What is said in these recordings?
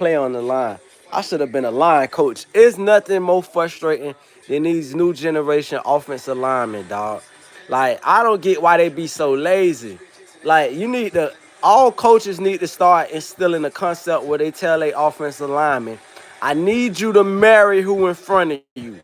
play on the line. I should have been a line coach. It's nothing more frustrating than these new generation offensive linemen, dog. Like, I don't get why they be so lazy. Like, all coaches need to start instilling a concept where they tell their offensive linemen, I need you to marry who in front of you.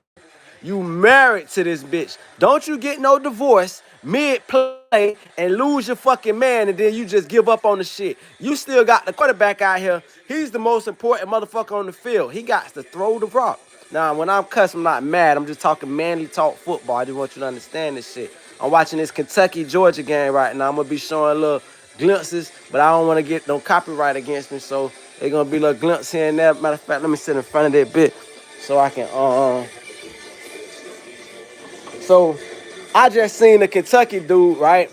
You married to this bitch. Don't you get no divorce mid-play and lose your fucking man and then you just give up on the shit. You still got the quarterback out here. He's the most important motherfucker on the field. He got to throw the rock. Now, when I'm cussing, I'm not mad. I'm just talking manly talk football. I just want you to understand this shit. I'm watching this Kentucky-Georgia game right now. I'm going to be showing little glimpses, but I don't want to get no copyright against me, so they're going to be little glimpses here and there. Matter of fact, let me sit in front of that bit so I can, So I just seen the Kentucky dude, right?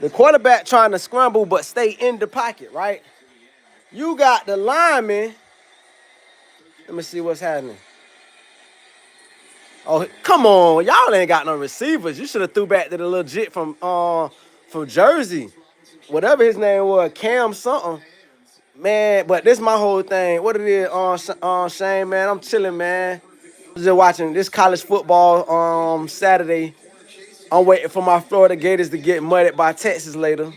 The quarterback trying to scramble but stay in the pocket, right? You got the lineman. Let me see what's happening. Oh, come on. Y'all ain't got no receivers. You should have threw back to the little jit from Jersey. Whatever his name was, Cam something. Man, but this my whole thing. What it is, Shane, man? I'm chilling, man. I'm just watching this college football Saturday. I'm waiting for my Florida Gators to get mudded by Texas later.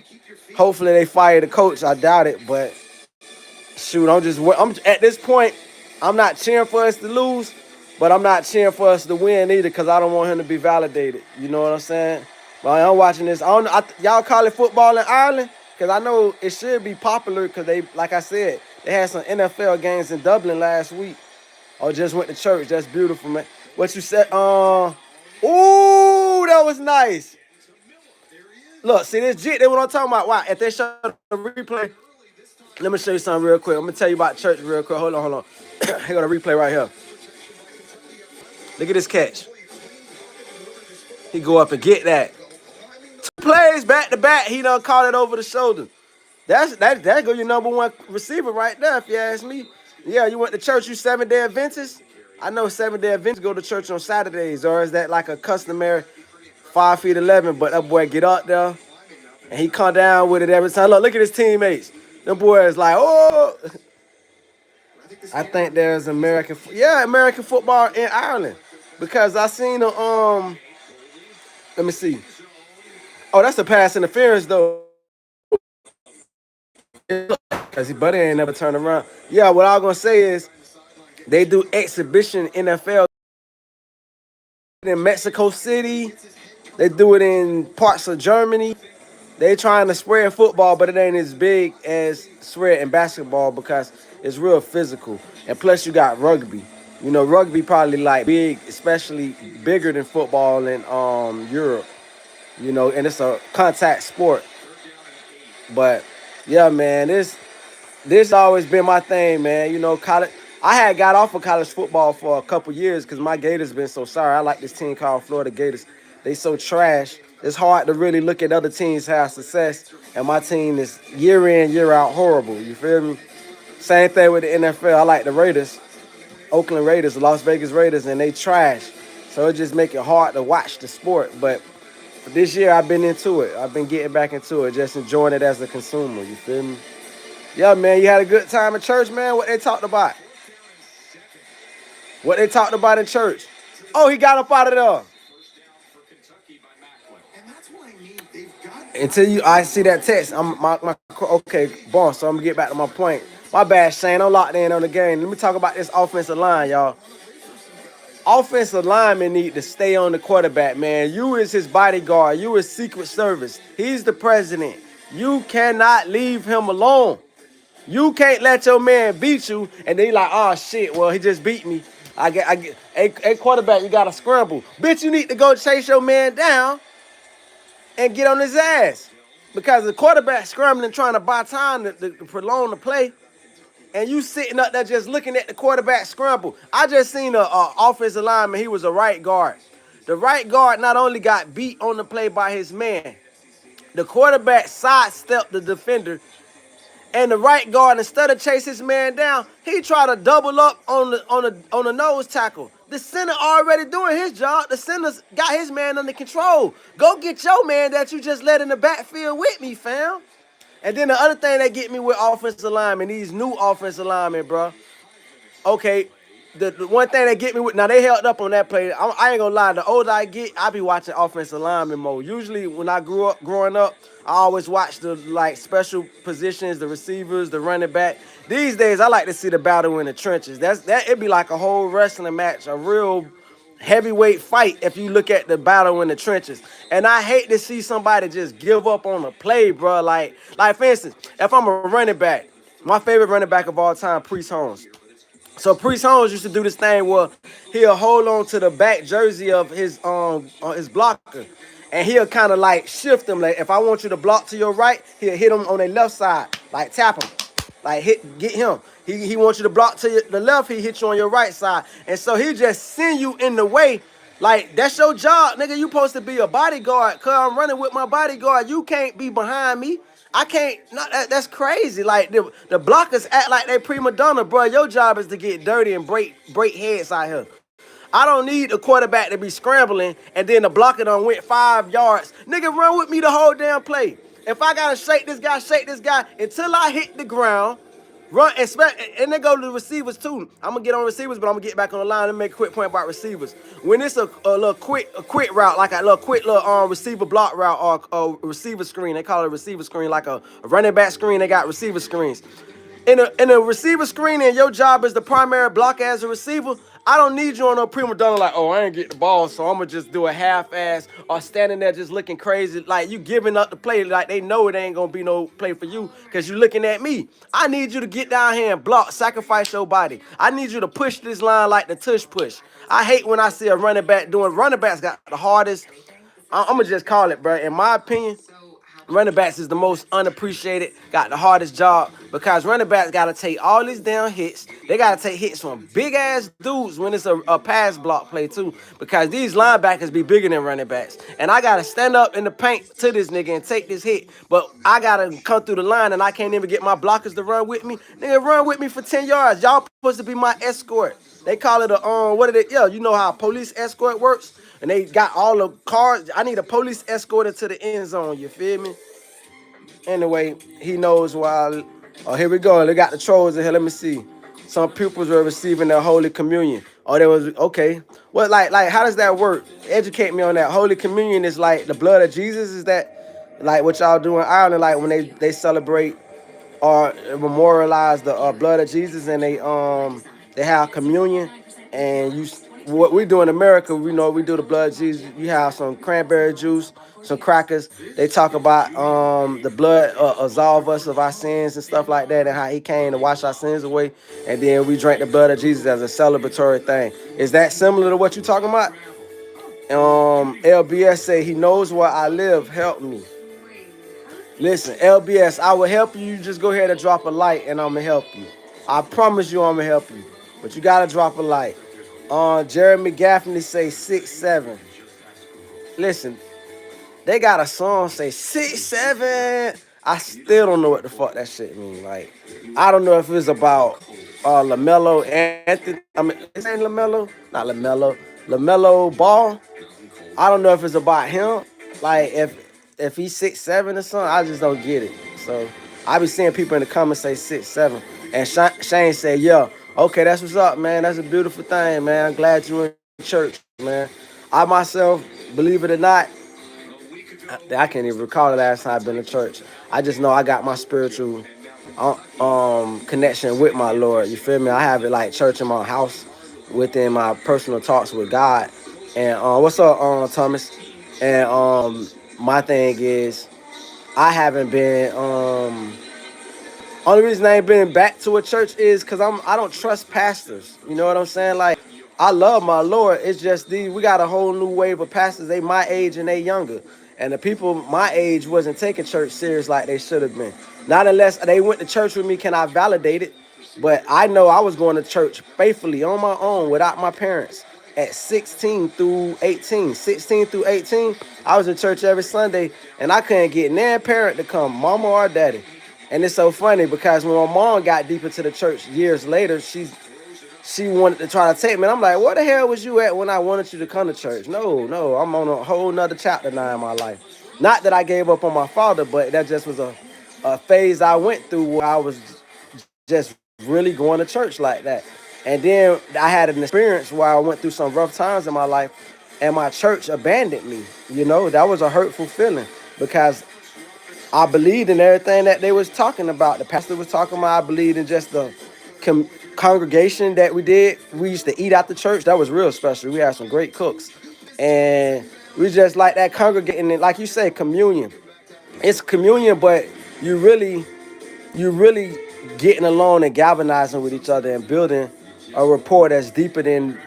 Hopefully they fire the coach. I doubt it, but shoot, I'm at this point. I'm not cheering for us to lose, but I'm not cheering for us to win either because I don't want him to be validated. You know what I'm saying? But I'm watching this. Y'all call it football in Ireland because I know it should be popular because they, like I said, they had some NFL games in Dublin last week. Or just went to church. That's beautiful, man. What you said? Ooh, that was nice. Look, see this jit, that's what I'm talking about. Wow, if they show the replay, let me show you something real quick. I'm gonna tell you about church real quick. Hold on. Here go the replay right here. Look at this catch. He go up and get that. 2 plays back to back. He done caught it over the shoulder. That go your number one receiver right there, if you ask me. Yeah, you went to church, you Seventh-day Adventist? I know Seventh-day Adventists go to church on Saturdays, or is that like a customary 5'11", but that boy get up there and he come down with it every time. Look at his teammates. Them boys like, oh. I think there's American football in Ireland because I seen let me see. Oh, that's a pass interference though. Because his buddy ain't never turned around. Yeah, what I was gonna say is they do exhibition NFL in Mexico City. They do it in parts of Germany. They trying to spread football, but it ain't as big as spread in basketball because it's real physical. And plus you got rugby. You know, rugby probably like big, especially bigger than football in Europe. You know, and it's a contact sport. But yeah, man, this always been my thing, man. You know, college. I had got off of college football for a couple years because my Gators been so sorry. I like this team called Florida Gators. They so trash. It's hard to really look at other teams have success, and my team is year in, year out horrible. You feel me? Same thing with the NFL. I like the Raiders, Oakland Raiders, the Las Vegas Raiders, and they trash. So it just make it hard to watch the sport. But this year I've been into it. I've been getting back into it, just enjoying it as a consumer. You feel me? Yeah, man, you had a good time in church, man. What they talked about? What they talked about in church? Oh, he got up out of there. I see that text, okay, boss. So I'm gonna get back to my point. My bad, Shane. I'm locked in on the game. Let me talk about this offensive line, y'all. Offensive linemen need to stay on the quarterback, man. You is his bodyguard. You is Secret Service. He's the president. You cannot leave him alone. You can't let your man beat you and then you like, oh shit, well he just beat me. Hey, quarterback, you gotta scramble. Bitch, you need to go chase your man down and get on his ass. Because the quarterback scrambling trying to buy time to prolong the play. And you sitting up there just looking at the quarterback scramble. I just seen a offensive lineman, he was a right guard. The right guard not only got beat on the play by his man, the quarterback sidestepped the defender. And the right guard, instead of chase his man down, he tried to double up on the nose tackle. The center already doing his job. The center's got his man under control. Go get your man that you just let in the backfield with me, fam. And then the other thing that get me with offensive linemen, these new offensive linemen, bro. Okay, the one thing that get me with now they held up on that play. I ain't gonna lie. The older I get, I be watching offensive lineman mode. Usually when I growing up, I always watch the like special positions, the receivers, the running back. These days, I like to see the battle in the trenches. That it'd be like a whole wrestling match, a real heavyweight fight if you look at the battle in the trenches. And I hate to see somebody just give up on the play, bro. Like for instance, if I'm a running back, my favorite running back of all time, Priest Holmes. So Priest Holmes used to do this thing where he'll hold on to the back jersey of his blocker, and he'll kind of like shift him. Like if I want you to block to your right, he'll hit him on their left side, like tap him, like get him. He wants you to block to the left, he hit you on your right side, and so he just send you in the way. Like that's your job, nigga. You supposed to be a bodyguard. Cause I'm running with my bodyguard. You can't be behind me. I can't. No, that's crazy. Like the blockers act like they prima donna, bro. Your job is to get dirty and break heads out here. I don't need a quarterback to be scrambling and then the blocker done went 5 yards. Nigga, run with me the whole damn play. If I gotta shake this guy until I hit the ground. Run and they go to the receivers too. I'm gonna get on receivers, but I'm gonna get back on the line and make a quick point about receivers. When it's a little quick route, like a little quick little receiver block route or a receiver screen, they call it a receiver screen, like a running back screen. They got receiver screens. In a receiver screen, and your job is the primary block as a receiver. I don't need you on no prima donna like, oh, I ain't get the ball, so I'm gonna just do a half-ass or standing there just looking crazy, like you giving up the play, like they know it ain't gonna be no play for you because you looking at me. I need you to get down here and block, sacrifice your body. I need you to push this line like the tush push. I hate when I see a running back doing. Running backs got the hardest. I'm gonna just call it, bro. In my opinion, running backs is the most unappreciated, got the hardest job because running backs got to take all these damn hits. They got to take hits from big ass dudes when it's a pass block play too, because these linebackers be bigger than running backs. And I got to stand up in the paint to this nigga and take this hit, but I got to come through the line and I can't even get my blockers to run with me. Nigga, run with me for 10 yards. Y'all supposed to be my escort. They call it a, what are they? Yeah, you know how a police escort works? And they got all the cars. I need a police escort into the end zone. You feel me? Anyway, he knows why. Oh, here we go. They got the trolls in here. Let me see. Some pupils were receiving their Holy Communion. Oh, there was, okay. Well, like, how does that work? Educate me on that. Holy Communion is like the blood of Jesus. Is that like what y'all do in Ireland? Like when they celebrate or memorialize the blood of Jesus, and they have communion, and what we do in America, we know we do the blood of Jesus. You have some cranberry juice, some crackers. They talk about the blood absolve us of our sins and stuff like that, and how he came to wash our sins away, and then we drink the blood of Jesus as a celebratory thing. Is that similar to what you're talking about? LBS say he knows where I live. Help me. Listen, LBS, I will help you. You just go ahead and drop a like, and I'm gonna help you. I promise you, I'm gonna help you. But you gotta drop a like. Jeremy Gaffney say 6'7". Listen, they got a song say 6'7". I still don't know what the fuck that shit mean. Like, I don't know if it's about LaMelo Anthony. I mean, his name LaMelo, not LaMelo. LaMelo Ball. I don't know if it's about him. Like, if he's 6'7" or something, I just don't get it. So I be seeing people in the comments say 6'7", and Shane said, "Yeah, okay, that's what's up, man. That's a beautiful thing, man. I'm glad you're in church, man." I myself, believe it or not, I can't even recall the last time I've been to church. I just know I got my spiritual connection with my Lord. You feel me? I have it like church in my house, within my personal talks with God. And what's up, Thomas? And my thing is, I haven't been. Only reason I ain't been back to a church is because I don't trust pastors. You know what I'm saying? Like, I love my Lord. It's just we got a whole new wave of pastors. They my age and they younger. And the people my age wasn't taking church serious like they should have been. Not unless they went to church with me, can I validate it? But I know I was going to church faithfully on my own without my parents at 16 through 18. 16 through 18, I was in church every Sunday, and I couldn't get nan parent to come, mama or daddy. And it's so funny because when my mom got deep into the church years later, she wanted to try to take me. And I'm like, where the hell was you at when I wanted you to come to church? No, I'm on a whole nother chapter now in my life. Not that I gave up on my father, but that just was a a phase I went through where I was just really going to church like that. And then I had an experience where I went through some rough times in my life and my church abandoned me. You know, that was a hurtful feeling because I believed in everything that they was talking about. The pastor was talking about. I believed in just the congregation that we did. We used to eat at the church. That was real special. We had some great cooks, and we just like that congregating. And like you say, communion. It's communion, but you really, you really getting along and galvanizing with each other and building a rapport that's deeper than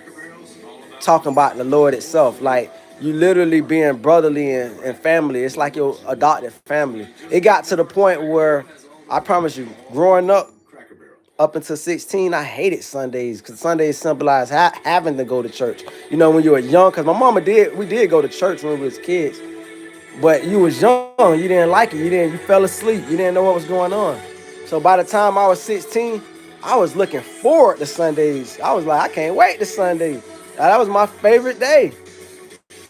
talking about the Lord itself. Like you literally being brotherly and family. It's like your adopted family. It got to the point where I promise you, growing up until 16, I hated Sundays because Sundays symbolize having to go to church. You know, when you were young, because my mama did, we did go to church when we was kids, but you was young, you didn't like it, you fell asleep, you didn't know what was going on. So by the time I was 16, I was looking forward to Sundays. I was like, I can't wait to Sunday. That was my favorite day.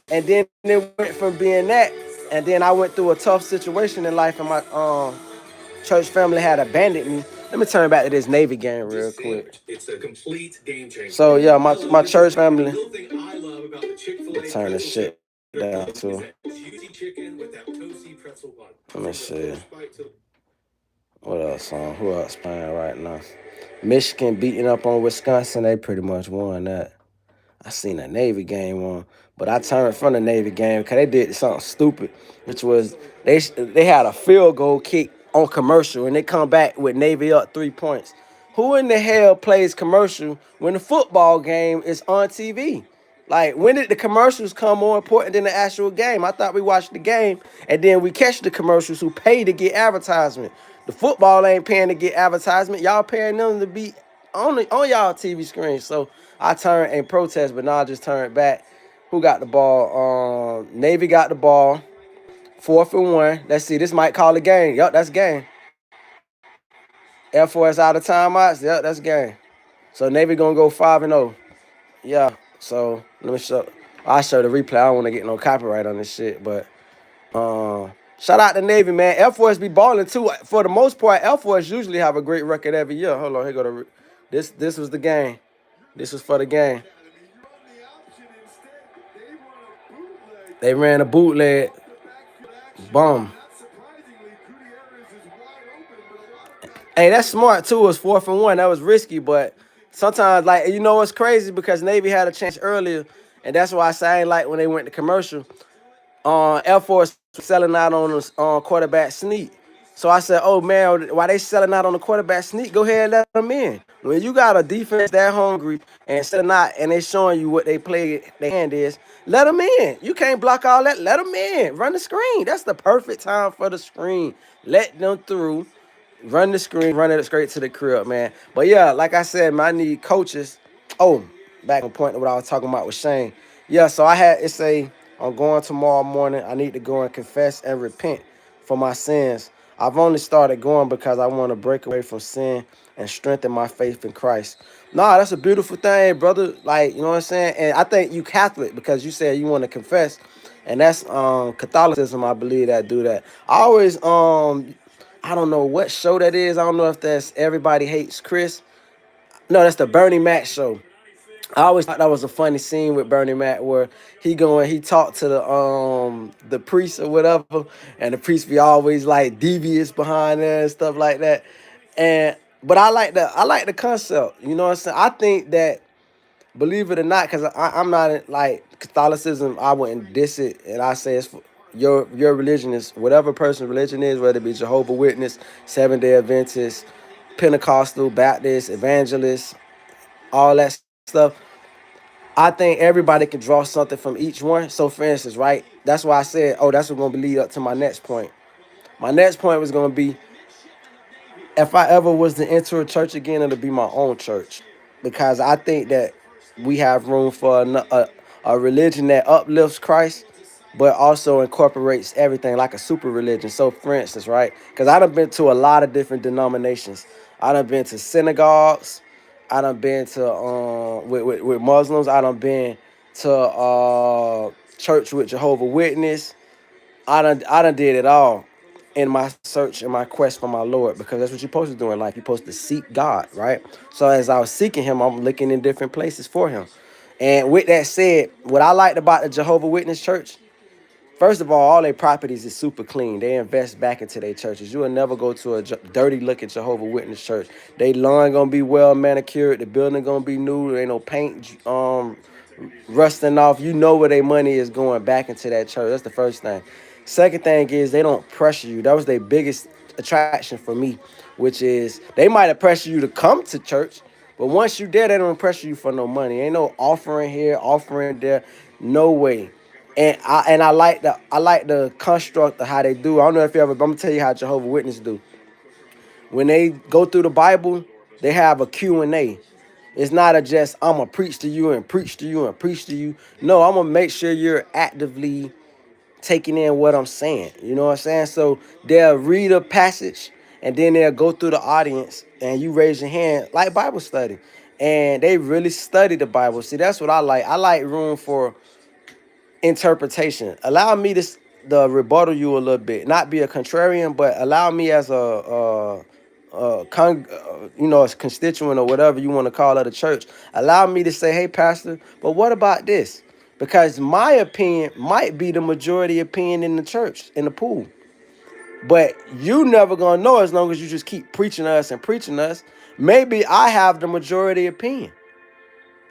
And then it went from being that, and then I went through a tough situation in life, and my church family had abandoned me. Let me turn back to this Navy game real quick. It's a complete game changer. So yeah, my church family. Let's turn this shit down too. Let me see. What else who else playing right now? Michigan beating up on Wisconsin. They pretty much won that. I seen a Navy game on, but I turned from the Navy game because they did something stupid, which was they had a field goal kick on commercial and they come back with Navy up 3 points. Who in the hell plays commercial when the football game is on TV? Like, when did the commercials come more important than the actual game? I thought we watched the game and then we catch the commercials who pay to get advertisement. The football ain't paying to get advertisement. Y'all paying them to be on y'all TV screen. So I turned and protest, but now I just turned back. Who got the ball? Navy got the ball. 4th and 1. Let's see. This might call a game. Yup, that's game. Air Force out of timeouts. Yup, that's game. So Navy gonna go 5-0. Yeah. So let me show. I'll show the replay. I don't want to get no copyright on this shit, but shout out to Navy, man. Air Force be balling too. For the most part, Air Force usually have a great record every year. Hold on, here go the. This was the game. This was for the game. They ran a bootleg. Bum. Hey, that's smart too. It was 4th and 1. That was risky, but sometimes, like, you know what's crazy? Because Navy had a chance earlier, and that's why I say I ain't like when they went to commercial. Air Force was selling out on the quarterback sneak. So I said, oh man, why they selling out on the quarterback sneak? Go ahead and let them in. When you got a defense that hungry and selling out and they showing you what they play, their hand is, let them in. You can't block all that. Let them in. Run the screen. That's the perfect time for the screen. Let them through. Run the screen, run it straight to the crib, man. But yeah, like I said, man, I need coaches. Oh, back on point of what I was talking about with Shane. Yeah, so I'm going tomorrow morning. I need to go and confess and repent for my sins. I've only started going because I want to break away from sin and strengthen my faith in Christ. Nah, that's a beautiful thing, brother. Like, you know what I'm saying? And I think you Catholic because you said you want to confess. And that's Catholicism, I believe, that do that. I always I don't know what show that is. I don't know if that's Everybody Hates Chris. No, that's the Bernie Mac show. I always thought that was a funny scene with Bernie Mac where he talked to the priest or whatever, and the priest be always like devious behind there and stuff like that. And but I like the concept. You know what I'm saying? I think that, believe it or not, because I'm not like Catholicism, I wouldn't diss it, and I say it's for, your religion is whatever person's religion is, whether it be Jehovah Witness, Seventh Day Adventist, Pentecostal, Baptist, Evangelist, all that stuff. I think everybody can draw something from each one. So, for instance, right, that's why I said, oh, that's what's going to lead up to my next point. My next point was going to be, if I ever was to enter a church again, it'll be my own church, because I think that we have room for a religion that uplifts Christ, but also incorporates everything like a super religion. So, for instance, right, because I done been to a lot of different denominations. I done been to synagogues. I done been to with Muslims. I done been to church with Jehovah Witness. I done did it all. in my search and my quest for my Lord, because that's what you're supposed to do in life. You're supposed to seek God, right? So as I was seeking him, I'm looking in different places for him. And with that said, what I liked about the Jehovah Witness Church, first of all their properties is super clean. They invest back into their churches. You will never go to a dirty looking Jehovah Witness church. They lawn gonna be well manicured. The building gonna be new. There ain't no paint rusting off. You know where their money is going back into that church. That's the first thing. Second thing is they don't pressure you. That was their biggest attraction for me, which is they might have pressured you to come to church, but once you there, they don't pressure you for no money. Ain't no offering here, offering there, no way. And I like the construct of how they do. I don't know if you ever. I'm gonna tell you how Jehovah Witness do. When they go through the Bible, they have a Q&A. It's not a just I'm gonna preach to you and preach to you and preach to you. No, I'm gonna make sure you're actively taking in what I'm saying. You know what I'm saying? So they'll read a passage and then they'll go through the audience and you raise your hand like Bible study. And they really study the Bible. See, that's what I like. I like room for interpretation. Allow me to the rebuttal you a little bit, not be a contrarian, but allow me as a constituent or whatever you want to call it, a church. Allow me to say, hey, pastor, but what about this? Because my opinion might be the majority opinion in the church, in the pool. But you never gonna know as long as you just keep preaching us and preaching us. Maybe I have the majority opinion.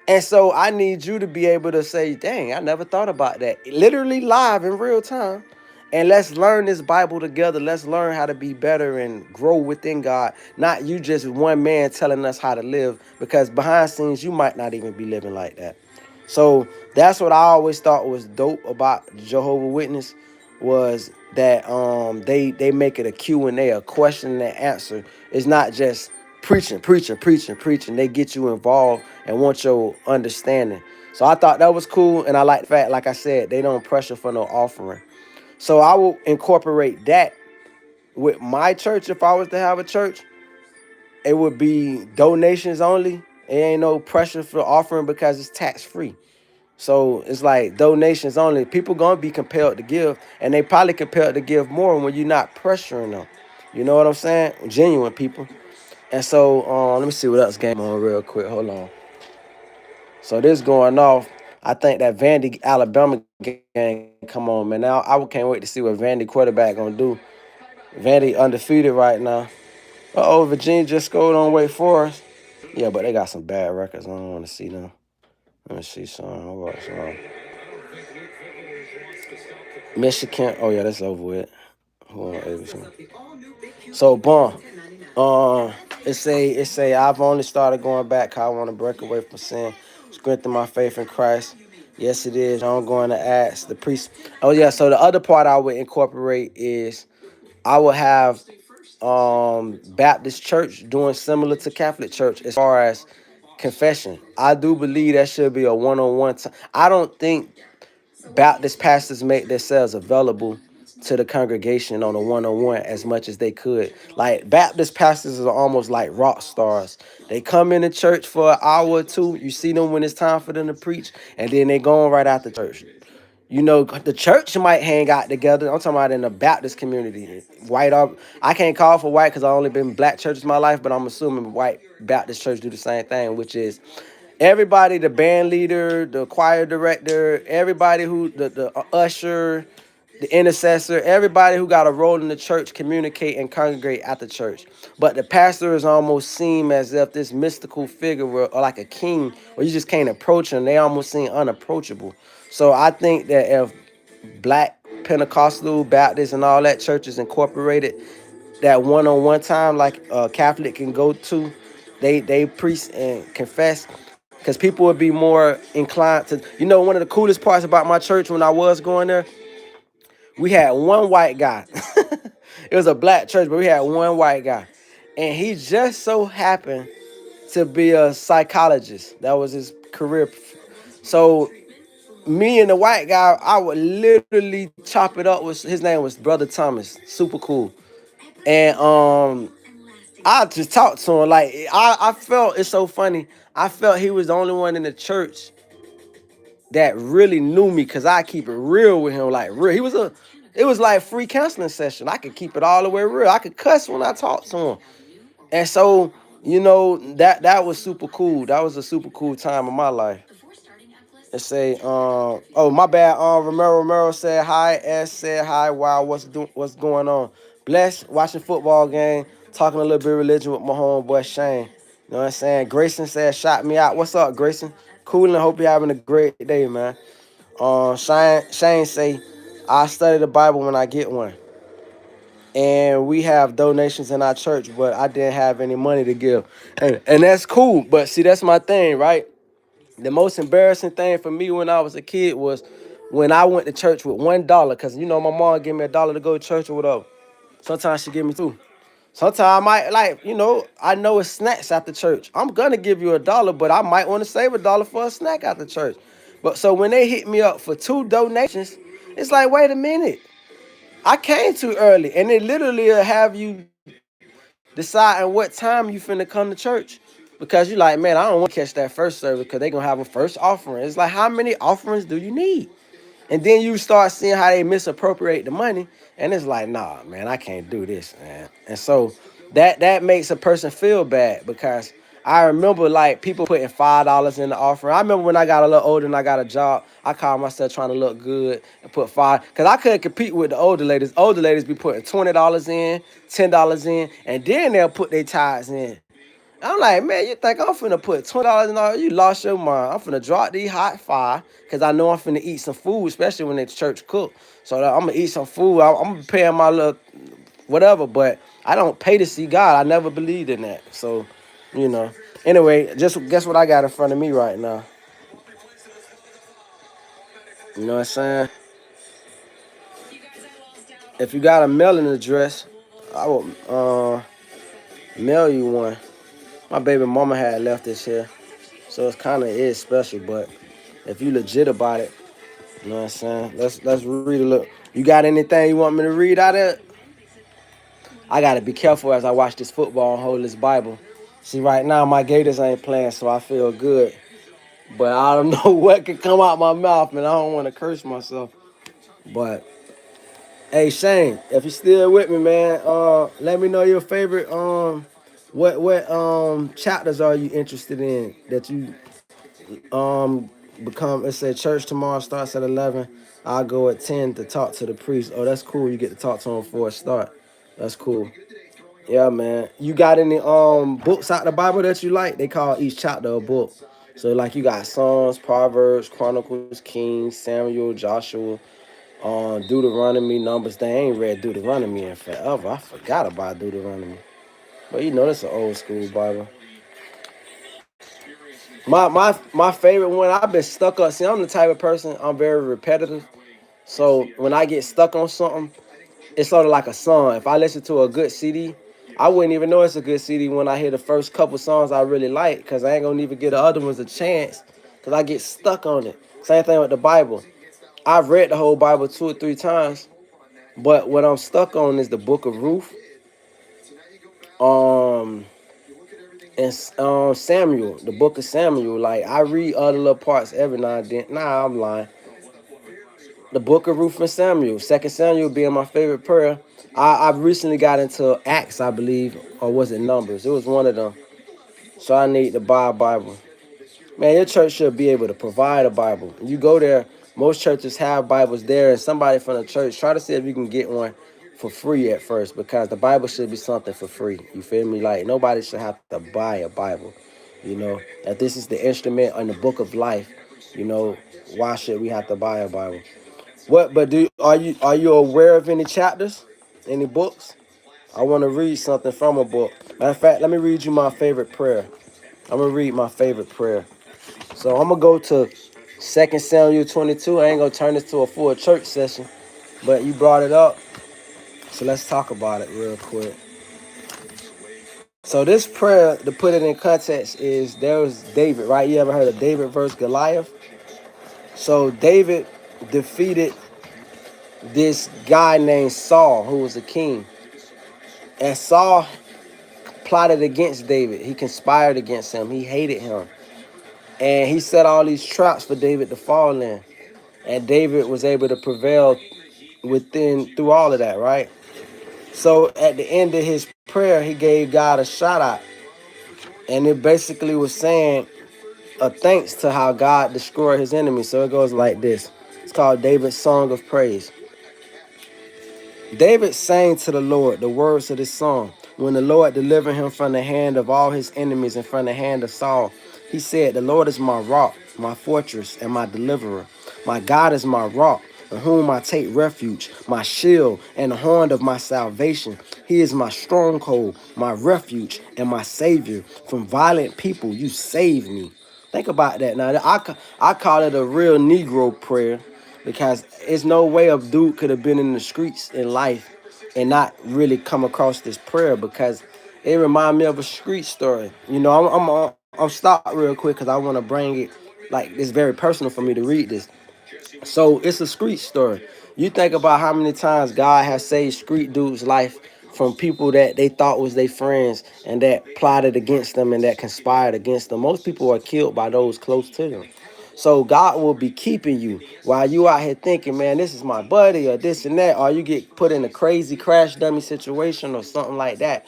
And so I need you to be able to say, dang, I never thought about that. Literally live in real time. And let's learn this Bible together. Let's learn how to be better and grow within God. Not you just one man telling us how to live, because behind scenes, you might not even be living like that. So that's what I always thought was dope about Jehovah Witness, was that they make it a Q&A, a question and answer. It's not just preaching. They get you involved and want your understanding. So I thought that was cool, and I like the fact, like I said, they don't pressure for no offering. So I will incorporate that with my church. If I was to have a church, it would be donations only. It ain't no pressure for offering because it's tax free. So it's like donations only. People gonna be compelled to give, and they probably compelled to give more when you're not pressuring them. You know what I'm saying? Genuine people. And so let me see what else game on real quick. Hold on. So this going off. I think that Vandy Alabama game come on, man. Now I can't wait to see what Vandy quarterback gonna do. Vandy undefeated right now. Virginia just scored on Wake Forest. Yeah, but they got some bad records. I don't want to see them. Let me see some. Michigan. Oh yeah, that's over with. Hold on, everything. So boom. It say I've only started going back 'cause I want to break away from sin, strengthen my faith in Christ. Yes, it is. I'm going to ask the priest. Oh yeah. So the other part I would incorporate is I would have Baptist church doing similar to Catholic church as far as confession. I do believe that should be a one-on-one. I don't think Baptist pastors make themselves available to the congregation on a one-on-one as much as they could. Like Baptist pastors are almost like rock stars. They come into church for an hour or two. You see them when it's time for them to preach, and then they go on right after church. You know, the church might hang out together. I'm talking about in the Baptist community. White up. I can't call for white because I've only been black churches my life, but I'm assuming white Baptist church do the same thing, which is everybody, the band leader, the choir director, everybody who the usher, the intercessor, everybody who got a role in the church communicate and congregate at the church. But the pastor is almost seen as if this mystical figure or like a king, or you just can't approach him. They almost seem unapproachable. So I think that if black Pentecostal, Baptist, and all that churches incorporated that one-on-one time like a Catholic can go to, they preach and confess, because people would be more inclined to. One of the coolest parts about my church when I was going there, we had one white guy. It was a black church, but we had one white guy, and he just so happened to be a psychologist. That was his career. So me and the white guy, I would literally chop it up with. His name was Brother Thomas, super cool, and I just talked to him. Like I felt, it's so funny. I felt he was the only one in the church that really knew me, because I keep it real with him. Like real. It was like free counseling session. I could keep it all the way real. I could cuss when I talk to him. And so, that was super cool. That was a super cool time of my life. Let's say, oh my bad. Romero said hi. S said hi. Wow, what's going on? Blessed, watching football game, talking a little bit of religion with my homeboy Shane. You know what I'm saying? Grayson said, shot me out. What's up, Grayson? Cool, and hope you're having a great day, man. Shane say, I study the Bible when I get one. And we have donations in our church, but I didn't have any money to give. And that's cool. But see, that's my thing, right? The most embarrassing thing for me when I was a kid was when I went to church with $1. Because, my mom gave me $1 to go to church or whatever. Sometimes she give me two. Sometimes I might, like, I know it's snacks after church. I'm going to give you $1, but I might want to save $1 for a snack after church. But so when they hit me up for 2 donations, it's like, wait a minute. I came too early. And they literally have you deciding what time you finna come to church. Because you like, man, I don't want to catch that first service because they going to have a first offering. It's like, how many offerings do you need? And then you start seeing how they misappropriate the money. And it's like, nah, man, I can't do this, man. And so that makes a person feel bad because I remember like people putting $5 in the offering. I remember when I got a little older and I got a job, I called myself trying to look good and put five because I couldn't compete with the older ladies. Older ladies be putting $20 in, $10 in, and then they'll put their tithes in. I'm like, man, you think I'm finna put $20 in all? You lost your mind. I'm finna drop these hot fire because I know I'm finna eat some food, especially when it's church cook. So I'm gonna eat some food. I'm paying my little whatever, but I don't pay to see God. I never believed in that. So, you know. Anyway, just guess what I got in front of me right now. You know what I'm saying? If you got a mailing address, I will mail you one. My baby mama had left this here, so it's kind of is special. But if you legit about it, you know what I'm saying? Let's read a look. You got anything you want me to read out of it? I gotta be careful as I watch this football and hold this Bible. See, right now my Gators ain't playing, so I feel good. But I don't know what could come out my mouth, and I don't want to curse myself. But hey, Shane, if you're still with me, man, let me know your favorite what chapters are you interested in that you become. It said church tomorrow starts at 11. I'll go at 10 to talk to the priest. Oh, that's cool. You get to talk to him before it start. That's cool. Yeah, man. You got any books out the Bible that you like? They call each chapter a book. So like you got Psalms, Proverbs, Chronicles, Kings, Samuel, Joshua, Deuteronomy, Numbers. They ain't read Deuteronomy in forever. I forgot about Deuteronomy. But that's an old school Bible. My favorite one, I've been stuck up. See, I'm the type of person, I'm very repetitive. So when I get stuck on something, it's sort of like a song. If I listen to a good CD, I wouldn't even know it's a good CD when I hear the first couple songs I really like, because I ain't gonna even give the other ones a chance, because I get stuck on it. Same thing with the Bible. I've read the whole Bible 2 or 3 times, but what I'm stuck on is the Book of Ruth, um, and Samuel, the Book of Samuel. Like I read other little parts every now and then. Nah, I'm lying. The Book of Ruth and Samuel. Second Samuel being my favorite prayer. I recently got into Acts, I believe, or was it Numbers? It was one of them. So I need to buy a Bible. Man, your church should be able to provide a Bible. You go there, most churches have Bibles there, and somebody from the church, try to see if you can get one for free at first, because the Bible should be something for free. You feel me? Like, nobody should have to buy a Bible. That this is the instrument in the book of life. You know, why should we have to buy a Bible? What? But are you aware of any chapters, any books? I want to read something from a book. Matter of fact, let me read you my favorite prayer. I'm gonna read my favorite prayer. So I'm gonna go to 2 Samuel 22. I ain't gonna turn this to a full church session, but you brought it up, so let's talk about it real quick. So this prayer, to put it in context, is there was David, right? You ever heard of David versus Goliath? So David defeated this guy named Saul, who was a king. And Saul plotted against David. He conspired against him. He hated him. And he set all these traps for David to fall in. And David was able to prevail, within through all of that, right? So at the end of his prayer, he gave God a shout out, and it basically was saying a thanks to how God destroyed his enemies. So it goes like this. It's called David's Song of Praise. David sang to the Lord the words of this song. When the Lord delivered him from the hand of all his enemies and from the hand of Saul, he said, "The Lord is my rock, my fortress, and my deliverer. My God is my rock, in whom I take refuge, my shield and the horn of my salvation. He is my stronghold, my refuge, and my savior. From violent people you save me." Think about that. Now, I call it a real Negro prayer, because it's no way a dude could have been in the streets in life and not really come across this prayer, because it reminds me of a street story. You know, I'm stop real quick because I want to bring it, like, it's very personal for me to read this. So it's a street story. You think about how many times God has saved street dudes' life from people that they thought was their friends and that plotted against them and that conspired against them. Most people are killed by those close to them. So God will be keeping you while you out here thinking, man, this is my buddy or this and that, or you get put in a crazy crash dummy situation or something like that,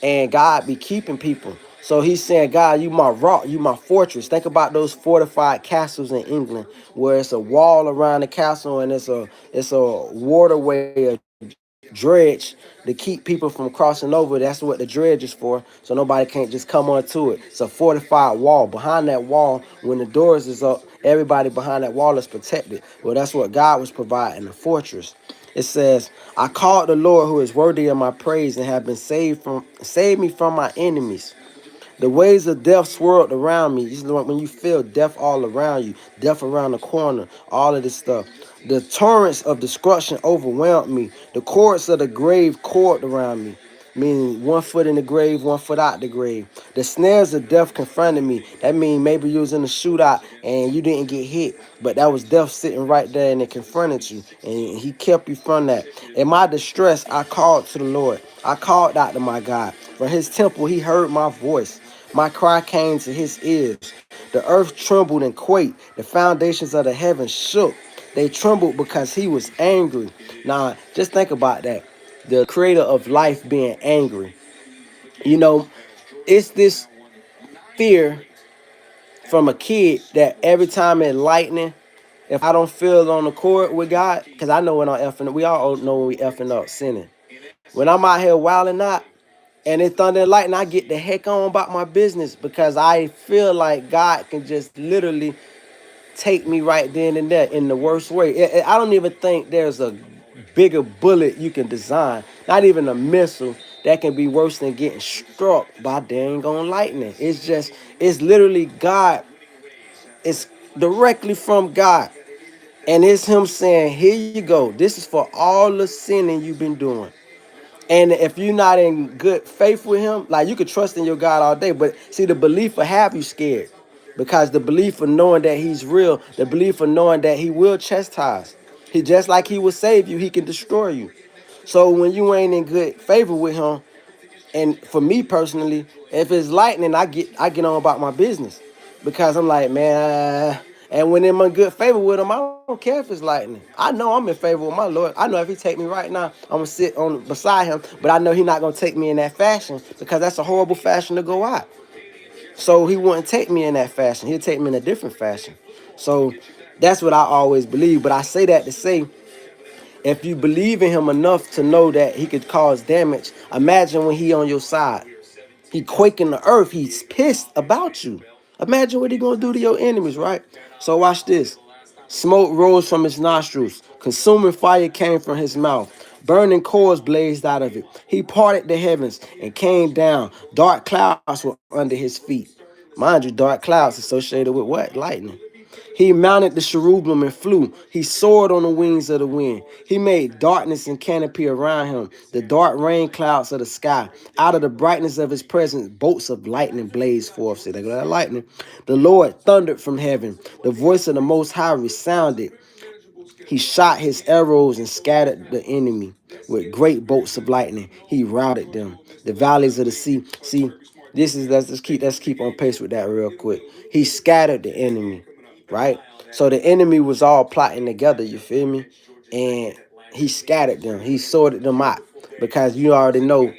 and God be keeping people. So he's saying, God, you my rock, you my fortress. Think about those fortified castles in England, where it's a wall around the castle and it's a waterway, a dredge to keep people from crossing over. That's what the dredge is for, so nobody can't just come onto it. It's a fortified wall. Behind that wall, when the doors is up, everybody behind that wall is protected. Well, that's what God was providing, a fortress. It says, "I called the Lord, who is worthy of my praise, and have been saved me from my enemies. The ways of death swirled around me." This is when you feel death all around you, death around the corner, all of this stuff. "The torrents of destruction overwhelmed me. The cords of the grave coiled around me." Meaning 1 foot in the grave, 1 foot out the grave. "The snares of death confronted me." That means maybe you was in a shootout and you didn't get hit, but that was death sitting right there and it confronted you, and he kept you from that. "In my distress, I called to the Lord. I called out to my God. From his temple, he heard my voice. My cry came to his ears. The earth trembled and quaked. The foundations of the heavens shook. They trembled because he was angry." Now, just think about that. The creator of life being angry. You know, it's this fear from a kid that every time it's lightning, if I don't feel on the court with God, because I know when I'm effing, we all know when we effing up sinning. When I'm out here wilding out and it's thunder and lightning, I get the heck on about my business, because I feel like God can just literally take me right then and there in the worst way. I don't even think there's a bigger bullet you can design, not even a missile, that can be worse than getting struck by dang on lightning. It's literally God. It's directly from God. And it's him saying, here you go. This is for all the sinning you've been doing. And if you're not in good faith with him, like, you could trust in your God all day, but see, the belief will have you scared, because the belief of knowing that he's real, the belief of knowing that he will chastise. He, just like he will save you, he can destroy you. So when you ain't in good favor with him, and for me personally, if it's lightning, I get on about my business, because I'm like, man. And when I'm in good favor with him, I don't care if it's lightning. I know I'm in favor with my Lord. I know if he take me right now, I'm gonna sit on beside him. But I know he's not gonna take me in that fashion, because that's a horrible fashion to go out. So he wouldn't take me in that fashion. He'll take me in a different fashion. So that's what I always believe. But I say that to say, if you believe in him enough to know that he could cause damage, imagine when he on your side. He quaking the earth. He's pissed about you. Imagine what he gonna do to your enemies, right? So watch this. "Smoke rose from his nostrils. Consuming fire came from his mouth. Burning coals blazed out of it. He parted the heavens and came down. Dark clouds were under his feet." Mind you, dark clouds associated with what? Lightning. "He mounted the cherubim and flew. He soared on the wings of the wind. He made darkness and canopy around him, the dark rain clouds of the sky. Out of the brightness of his presence, bolts of lightning blazed forth." See, they got that lightning. "The Lord thundered from heaven. The voice of the Most High resounded. He shot his arrows and scattered the enemy. With great bolts of lightning, he routed them. The valleys of the sea." See, this is let's keep on pace with that real quick. He scattered the enemy, right? So the enemy was all plotting together. You feel me? And He scattered them. He sorted them out because you already know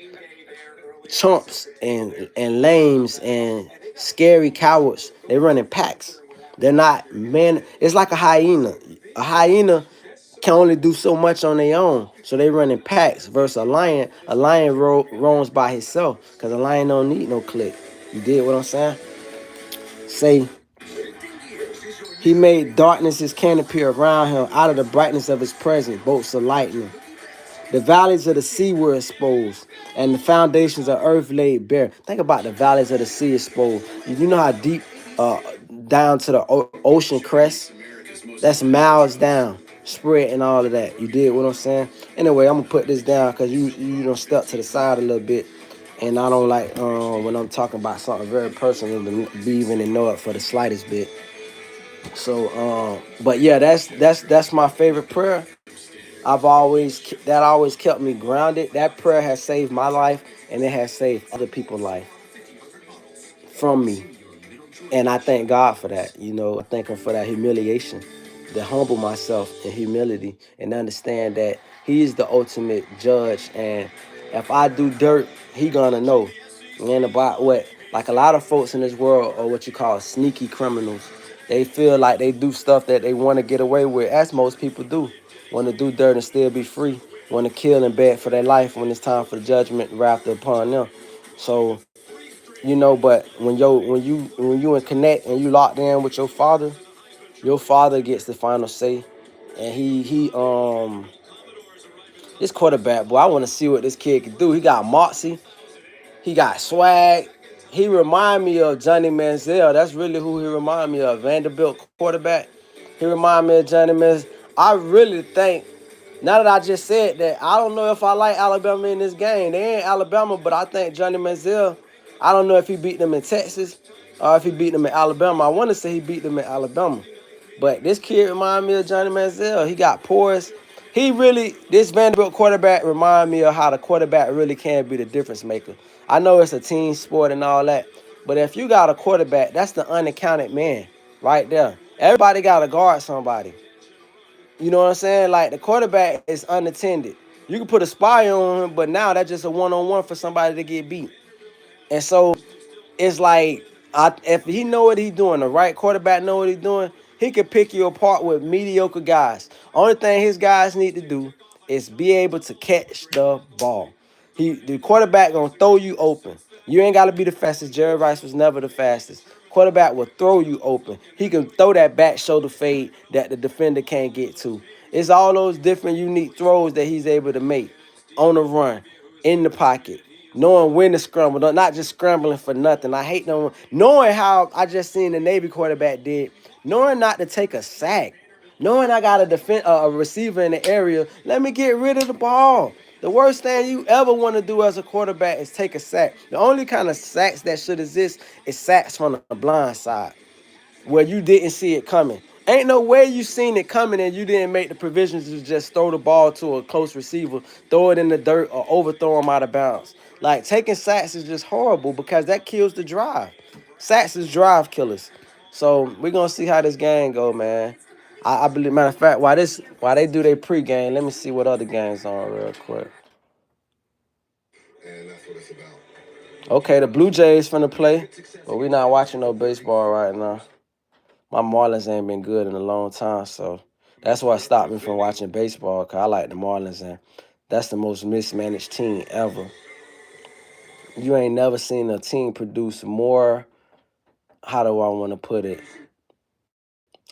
chumps and lames and scary cowards. They run in packs. They're not man. It's like a hyena. A hyena can only do so much on their own, so they run in packs. Versus a lion, roams by himself because a lion don't need no clique. You did what I'm saying? Say he made darkness his canopy around him. Out of the brightness of his presence, bolts of lightning. The valleys of the sea were exposed, and the foundations of earth laid bare. Think about the valleys of the sea exposed. You know how deep uh, down to the ocean crest? That's miles down, spread and all of that. You did what I'm saying? Anyway, I'm gonna put this down because you don't step to the side a little bit, and I don't like when I'm talking about something very personal to be even to know it for the slightest bit. So, but yeah, that's my favorite prayer. That always kept me grounded. That prayer has saved my life, and it has saved other people's life from me. And I thank God for that. I thank Him for that humiliation, to humble myself in humility and understand that He is the ultimate judge. And if I do dirt, He gonna know. And about what, like a lot of folks in this world are what you call sneaky criminals. They feel like they do stuff that they want to get away with, as most people do. Want to do dirt and still be free. Want to kill and beg for their life when it's time for the judgment wrapped upon them. So but when you in connect and you locked in with your father gets the final say. And this quarterback, boy, I want to see what this kid can do. He got moxie, he got swag. He remind me of Johnny Manziel. That's really who he remind me of. Vanderbilt quarterback. He remind me of Johnny Manziel. I really think, now that I just said that, I don't know if I like Alabama in this game. They ain't Alabama, but I think Johnny Manziel, I don't know if he beat them in Texas or if he beat them in Alabama. I want to say he beat them in Alabama. But this kid remind me of Johnny Manziel. He got poise. This Vanderbilt quarterback remind me of how the quarterback really can be the difference maker. I know it's a team sport and all that, but if you got a quarterback, that's the unaccounted man right there. Everybody got to guard somebody. You know what I'm saying? Like the quarterback is unattended. You can put a spy on him, but now that's just a one-on-one for somebody to get beat. And so it's like, if he know what he's doing, the right quarterback know what he's doing, he can pick you apart with mediocre guys. Only thing his guys need to do is be able to catch the ball. The quarterback gonna throw you open. You ain't gotta be the fastest. Jerry Rice was never the fastest. Quarterback will throw you open. He can throw that back shoulder fade that the defender can't get to. It's all those different unique throws that he's able to make on the run, in the pocket, knowing when to scramble, not just scrambling for nothing. I hate knowing how I just seen the Navy quarterback did, knowing not to take a sack, knowing I got a receiver in the area. Let me get rid of the ball. The worst thing you ever want to do as a quarterback is take a sack. The only kind of sacks that should exist is sacks from the blind side, where you didn't see it coming. Ain't no way you seen it coming and you didn't make the provisions to just throw the ball to a close receiver, throw it in the dirt, or overthrow him out of bounds. Like, taking sacks is just horrible because that kills the drive. Sacks is drive killers. So we're gonna see how this game go, man. I believe, matter of fact, why they do their pregame, let me see what other games on real quick. Okay, the Blue Jays finna play, but we not watching no baseball right now. My Marlins ain't been good in a long time, so that's what stopped me from watching baseball, because I like the Marlins, and that's the most mismanaged team ever. You ain't never seen a team produce more, how do I want to put it,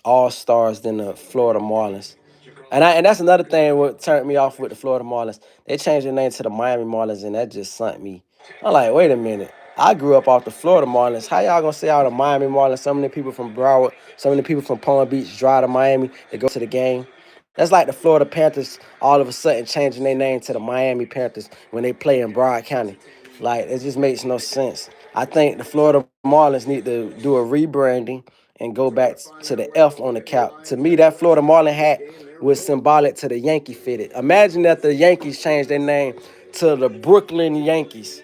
all-stars than the Florida Marlins. And that's another thing what turned me off with the Florida Marlins. They changed their name to the Miami Marlins, and that just sunk me. I'm like, wait a minute. I grew up off the Florida Marlins. How y'all gonna say all the Miami Marlins? So many people from Broward, so many people from Palm Beach drive to Miami to go to the game. That's like the Florida Panthers all of a sudden changing their name to the Miami Panthers when they play in Broward County. Like, it just makes no sense. I think the Florida Marlins need to do a rebranding and go back to the F on the cap. To me, that Florida Marlin hat was symbolic to the Yankee fitted. Imagine that the Yankees changed their name to the Brooklyn Yankees.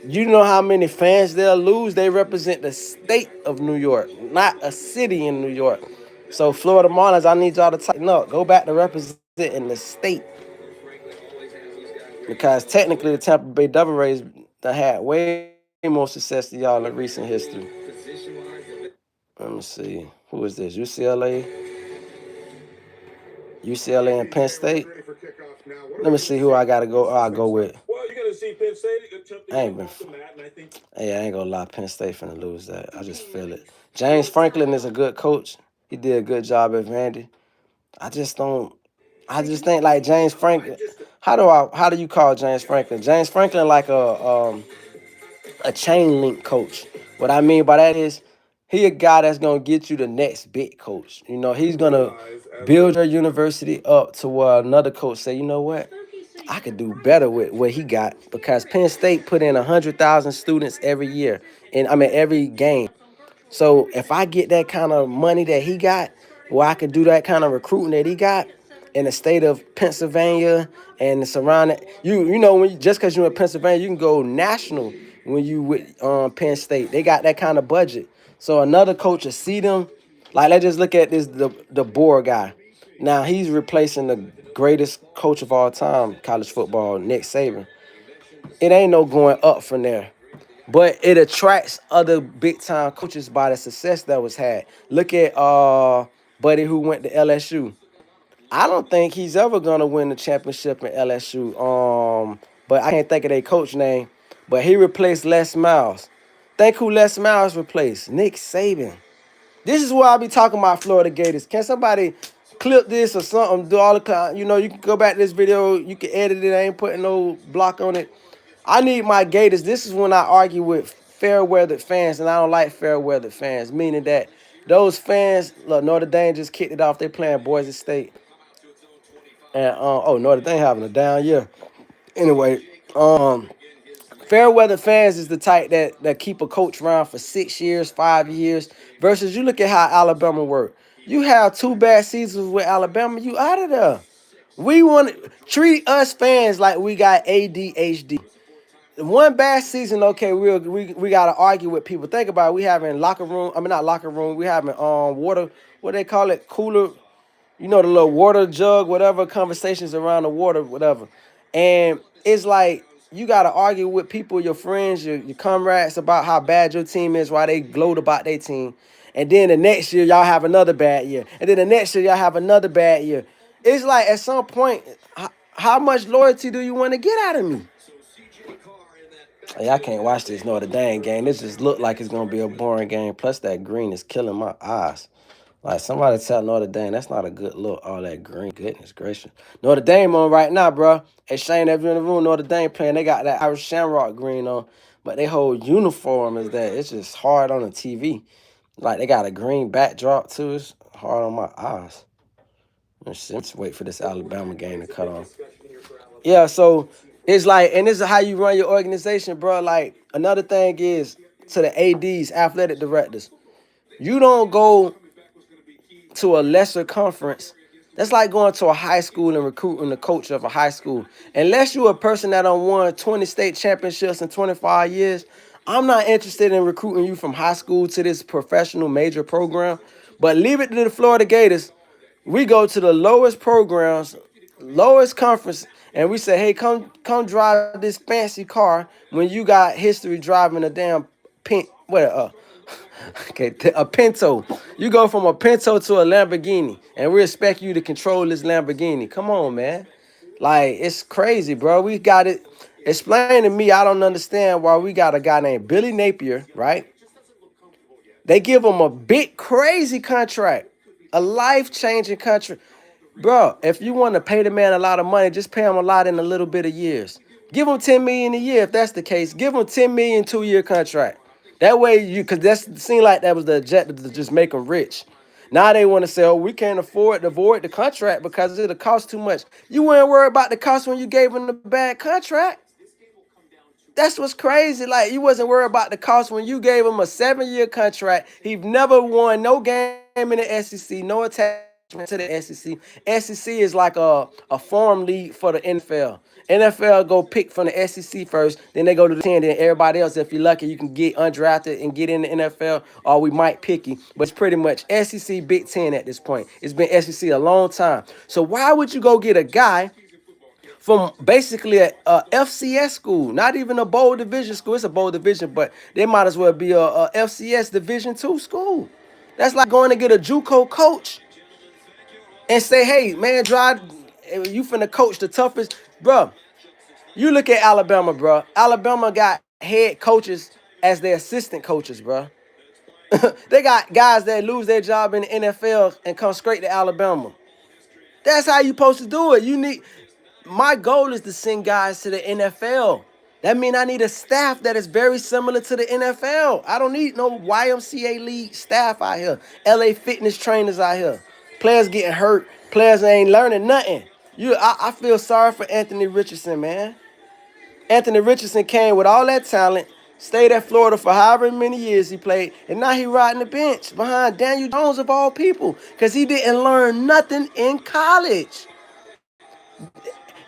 You know how many fans they'll lose? They represent the state of New York, not a city in New York. So Florida Marlins, I need y'all to tighten up. Go back to represent in the state because technically the Tampa Bay Devil Rays that had way more success than y'all in recent history. Let me see. Who is this? UCLA and Penn State. Let me see who I gotta go. I'll go with. I ain't been. Hey, I ain't gonna lie. Penn State finna lose that. I just feel it. James Franklin is a good coach. He did a good job at Vandy. I just don't. I just think like James Franklin. How do you call James Franklin? James Franklin like a chain link coach. What I mean by that is he a guy that's gonna get you the next big coach. You know, he's gonna build your university up to where another coach say, you know what, I could do better with what he got because Penn State put in 100,000 students every year, and I mean every game. So if I get that kind of money that he got, where I could do that kind of recruiting that he got in the state of Pennsylvania and the surrounding, you know when just because you're in Pennsylvania, you can go national when you with Penn State. They got that kind of budget. So another coach will see them. Like let's just look at this the Boer guy. Now he's replacing the greatest coach of all time, college football, Nick Saban. It ain't no going up from there. But it attracts other big time coaches by the success that was had. Look at Buddy who went to LSU. I don't think he's ever gonna win the championship in LSU. But I can't think of their coach name. But he replaced Les Miles. Think who Les Miles replaced? Nick Saban. This is why I be talking about Florida Gators. Can somebody clip this or something? Do all the you can go back to this video. You can edit it. I ain't putting no block on it. I need my Gators. This is when I argue with fair weathered fans, and I don't like fair weathered fans, meaning that those fans, look, Notre Dame just kicked it off. They playing Boise State. And Notre Dame having a down year. Anyway, fair weather fans is the type that keep a coach around for 6 years, 5 years. Versus you look at how Alabama work. You have 2 bad seasons with Alabama, you out of there. We want to treat us fans like we got ADHD. One bad season, okay, we gotta argue with people. Think about it, we having locker room. I mean not locker room. We having water. What they call it? Cooler. You know the little water jug, whatever. Conversations around the water, whatever. And it's like you gotta argue with people, your friends, your comrades about how bad your team is, why they gloat about their team. And then the next year y'all have another bad year. And then the next year y'all have another bad year. It's like at some point, how much loyalty do you want to get out of me? Hey, I can't watch this Notre Dame game. This just look like it's gonna be a boring game. Plus, that green is killing my eyes. Like somebody tell Notre Dame that's not a good look. All that green, goodness gracious. Notre Dame on right now, bro. Hey Shane, if you're in the room, Notre Dame playing. They got that Irish Shamrock green on, but they whole uniform is that. It's just hard on the TV. Like they got a green backdrop too. It's hard on my eyes. Let's wait for this Alabama game to cut off. Yeah, so it's like, and this is how you run your organization, bro. Like another thing is to the ADs, athletic directors. You don't go to a lesser conference. That's like going to a high school and recruiting the coach of a high school. Unless you're a person that done won 20 state championships in 25 years, I'm not interested in recruiting you from high school to this professional major program. But leave it to the Florida Gators. We go to the lowest programs, lowest conference, and we say, hey, come drive this fancy car when you got history driving a damn okay, a Pinto. You go from a Pinto to a Lamborghini, and we expect you to control this Lamborghini. Come on, man. Like, it's crazy, bro. We got it. Explain to me, I don't understand why we got a guy named Billy Napier, right? They give him a big, crazy contract, a life-changing contract. Bro, if you want to pay the man a lot of money, just pay him a lot in a little bit of years. Give him 10 million a year if that's the case. Give him 10 million 2-year contract. That way because that seemed like that was the objective to just make him rich. Now they want to say, oh, we can't afford to void the contract because it'll cost too much. You weren't worried about the cost when you gave him the bad contract. That's what's crazy. Like, you wasn't worried about the cost when you gave him a 7-year contract. He've never won no game in the SEC, no attack to the SEC. SEC is like a farm league for the NFL. NFL go pick from the SEC first, then they go to the 10, then everybody else, if you're lucky, you can get undrafted and get in the NFL, or we might pick you. But it's pretty much SEC, Big Ten at this point. It's been SEC a long time. So why would you go get a guy from basically a FCS school, not even a bowl division school? It's a bowl division, but they might as well be a FCS Division II school. That's like going to get a JUCO coach and say, hey, man, Dry, you finna coach the toughest. Bro, you look at Alabama, bro. Alabama got head coaches as their assistant coaches, bro. They got guys that lose their job in the NFL and come straight to Alabama. That's how you supposed to do it. My goal is to send guys to the NFL. That means I need a staff that is very similar to the NFL. I don't need no YMCA league staff out here. LA fitness trainers out here. Players getting hurt. Players ain't learning nothing. I feel sorry for Anthony Richardson, man. Anthony Richardson came with all that talent, stayed at Florida for however many years he played, and now he riding the bench behind Daniel Jones of all people because he didn't learn nothing in college.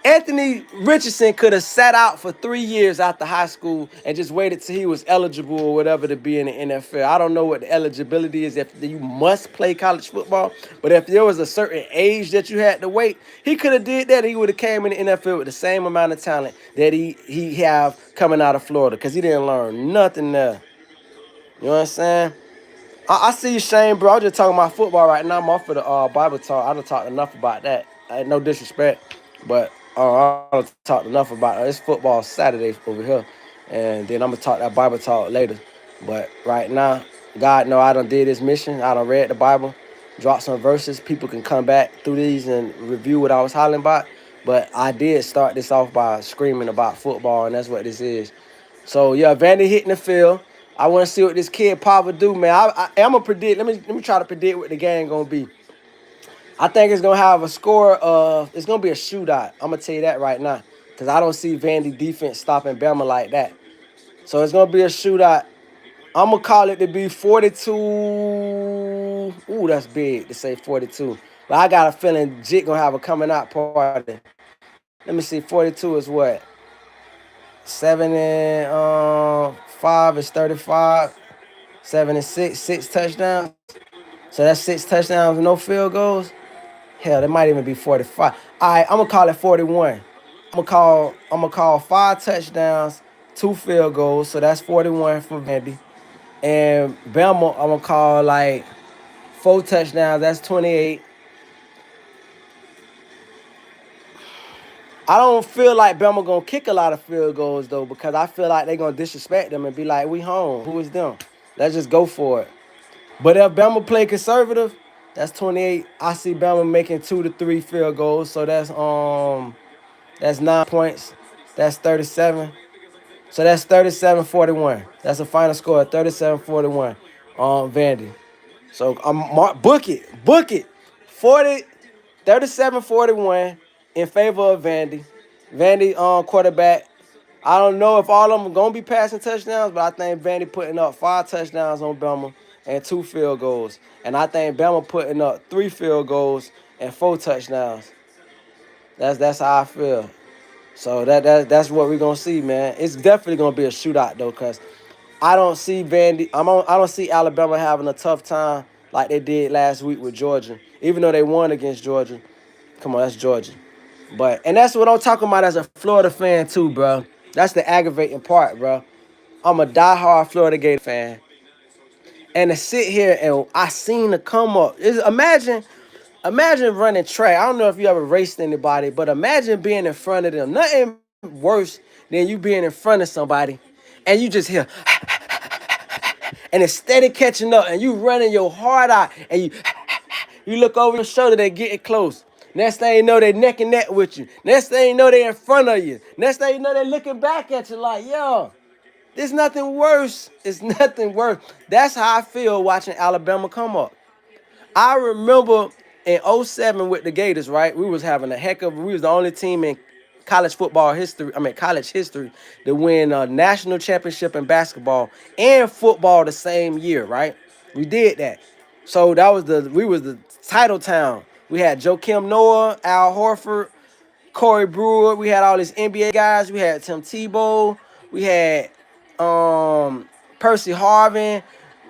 Anthony Richardson could have sat out for 3 years after high school and just waited till he was eligible or whatever to be in the NFL. I don't know what the eligibility is if you must play college football, but if there was a certain age that you had to wait, he could have did that. He would have came in the NFL with the same amount of talent that he have coming out of Florida because he didn't learn nothing there. You know what I'm saying? I see you, Shane, bro. I'm just talking about football right now. I'm off for the Bible talk. I don't talk enough about that. No disrespect, but I don't talk enough about it. It's football Saturday over here, and then I'm gonna talk that Bible talk later. But right now, God know I done did this mission. I done read the Bible, dropped some verses. People can come back through these and review what I was hollering about. But I did start this off by screaming about football, and that's what this is. So yeah, Vandy hitting the field. I want to see what this kid Papa do, man. I'm gonna predict. Let me try to predict what the game gonna be. I think it's gonna have a score of. It's gonna be a shootout. I'm gonna tell you that right now, because I don't see Vandy defense stopping Bama like that. So it's gonna be a shootout. I'm gonna call it to be 42. Ooh, that's big to say 42. But I got a feeling Jit gonna have a coming out party. Let me see. 42 is what? 7 and 5 is 35. 7 and 6 touchdowns. So that's 6 touchdowns, no field goals. Hell, it might even be 45. All right, I'm gonna call it 41. I'm gonna call 5 touchdowns, 2 field goals. So that's 41 for Vandy. And Bama, I'm gonna call like 4 touchdowns. That's 28. I don't feel like Bama gonna kick a lot of field goals though, because I feel like they gonna disrespect them and be like, "We home. Who is them? Let's just go for it." But if Bama play conservative, that's 28. I see Bama making 2 to 3 field goals, so that's 9 points. That's 37. So that's 37-41. That's a final score of 37-41 on Vandy. So book it. 40, 37-41 in favor of Vandy. Vandy quarterback. I don't know if all of them are going to be passing touchdowns, but I think Vandy putting up 5 touchdowns on Bama and 2 field goals. And I think Bama putting up 3 field goals and 4 touchdowns. That's how I feel. So that's what we're going to see, man. It's definitely going to be a shootout, though, because I don't see Vandy. I don't see Alabama having a tough time like they did last week with Georgia, even though they won against Georgia. Come on, that's Georgia. And that's what I'm talking about as a Florida fan too, bro. That's the aggravating part, bro. I'm a diehard Florida Gator fan. And to sit here and I seen the come up. Imagine running track. I don't know if you ever raced anybody, but imagine being in front of them. Nothing worse than you being in front of somebody and you just hear and it's steady catching up and you running your heart out and you look over your shoulder, they getting close. Next thing you know, they neck and neck with you. Next thing you know, they in front of you. Next thing you know, they looking back at you like, yo, there's nothing worse. It's nothing worse. That's how I feel watching Alabama come up. I remember in 07 with the Gators, right? We was the only team in college history to win a national championship in basketball and football the same year, right? We did that. So we was the title town. We had Joakim Noah, Al Horford, Corey Brewer. We had all these NBA guys. We had Tim Tebow. We had Percy Harvin.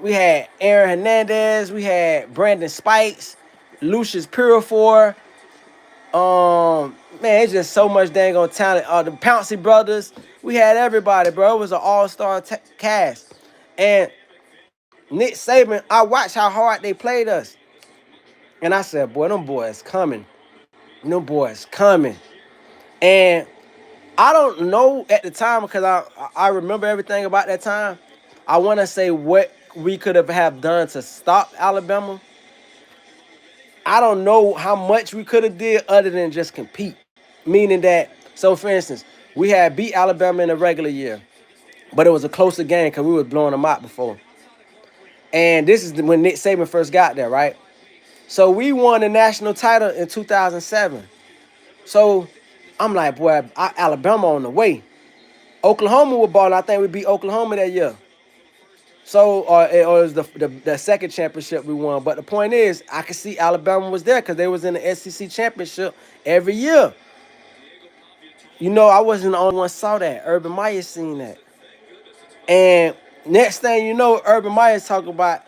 We had Aaron Hernandez. We had Brandon Spikes, Lucius Purifoy. Man, it's just so much dang on talent. The Pouncey brothers. We had everybody, bro. It was an all-star cast. And Nick Saban, I watched how hard they played us. And I said, boy, them boys coming. Them boys coming. And I don't know at the time because I remember everything about that time. I want to say what we could have done to stop Alabama. I don't know how much we could have did other than just compete. Meaning that, so for instance, we had beat Alabama in a regular year, but it was a closer game because we was blowing them out before. And this is when Nick Saban first got there, right? So we won the national title in 2007. So I'm like, boy, Alabama on the way. Oklahoma was balling. I think we beat Oklahoma that year. So, or it was the second championship we won. But the point is, I could see Alabama was there because they was in the SEC championship every year. You know, I wasn't the only one saw that. Urban Meyer seen that. And next thing you know, Urban Meyer's talking about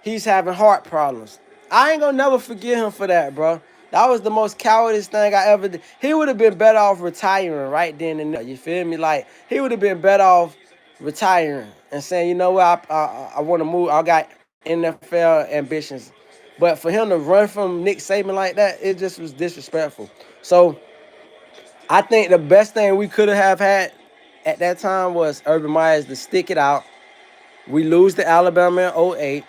he's having heart problems. I ain't gonna never forgive him for that, bro. That was the most cowardice thing I ever did. He would have been better off retiring right then and there. You feel me? Like, he would have been better off retiring and saying, you know what, I want to move. I got NFL ambitions. But for him to run from Nick Saban like that, it just was disrespectful. So I think the best thing we could have had at that time was Urban Meyer's to stick it out. We lose to Alabama in 08.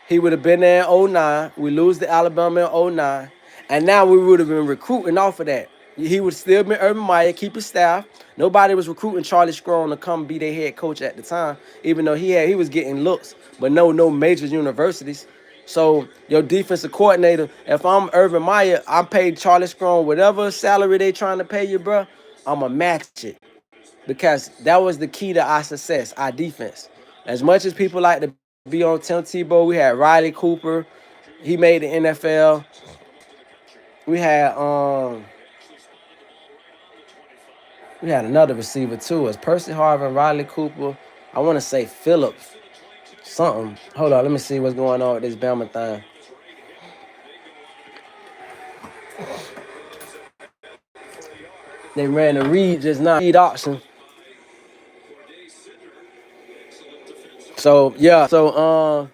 He would have been there in 09. We lose to Alabama in 09. And now we would have been recruiting off of that. He would still been Urban Meyer, keep his staff. Nobody was recruiting Charlie Strong to come be their head coach at the time, even though he was getting looks, but no major universities. So your defensive coordinator, if I'm Urban Meyer, I'm paid Charlie Strong whatever salary they trying to pay you, bro. I'ma match it. Because that was the key to our success, our defense. As much as people like to be on Tim Tebow, we had Riley Cooper. He made the NFL. We had another receiver too. It's Percy Harvin, Riley Cooper. I want to say Phillips. Something. Hold on, let me see what's going on with this Bama thing. They ran a read just now. Read option. So yeah, so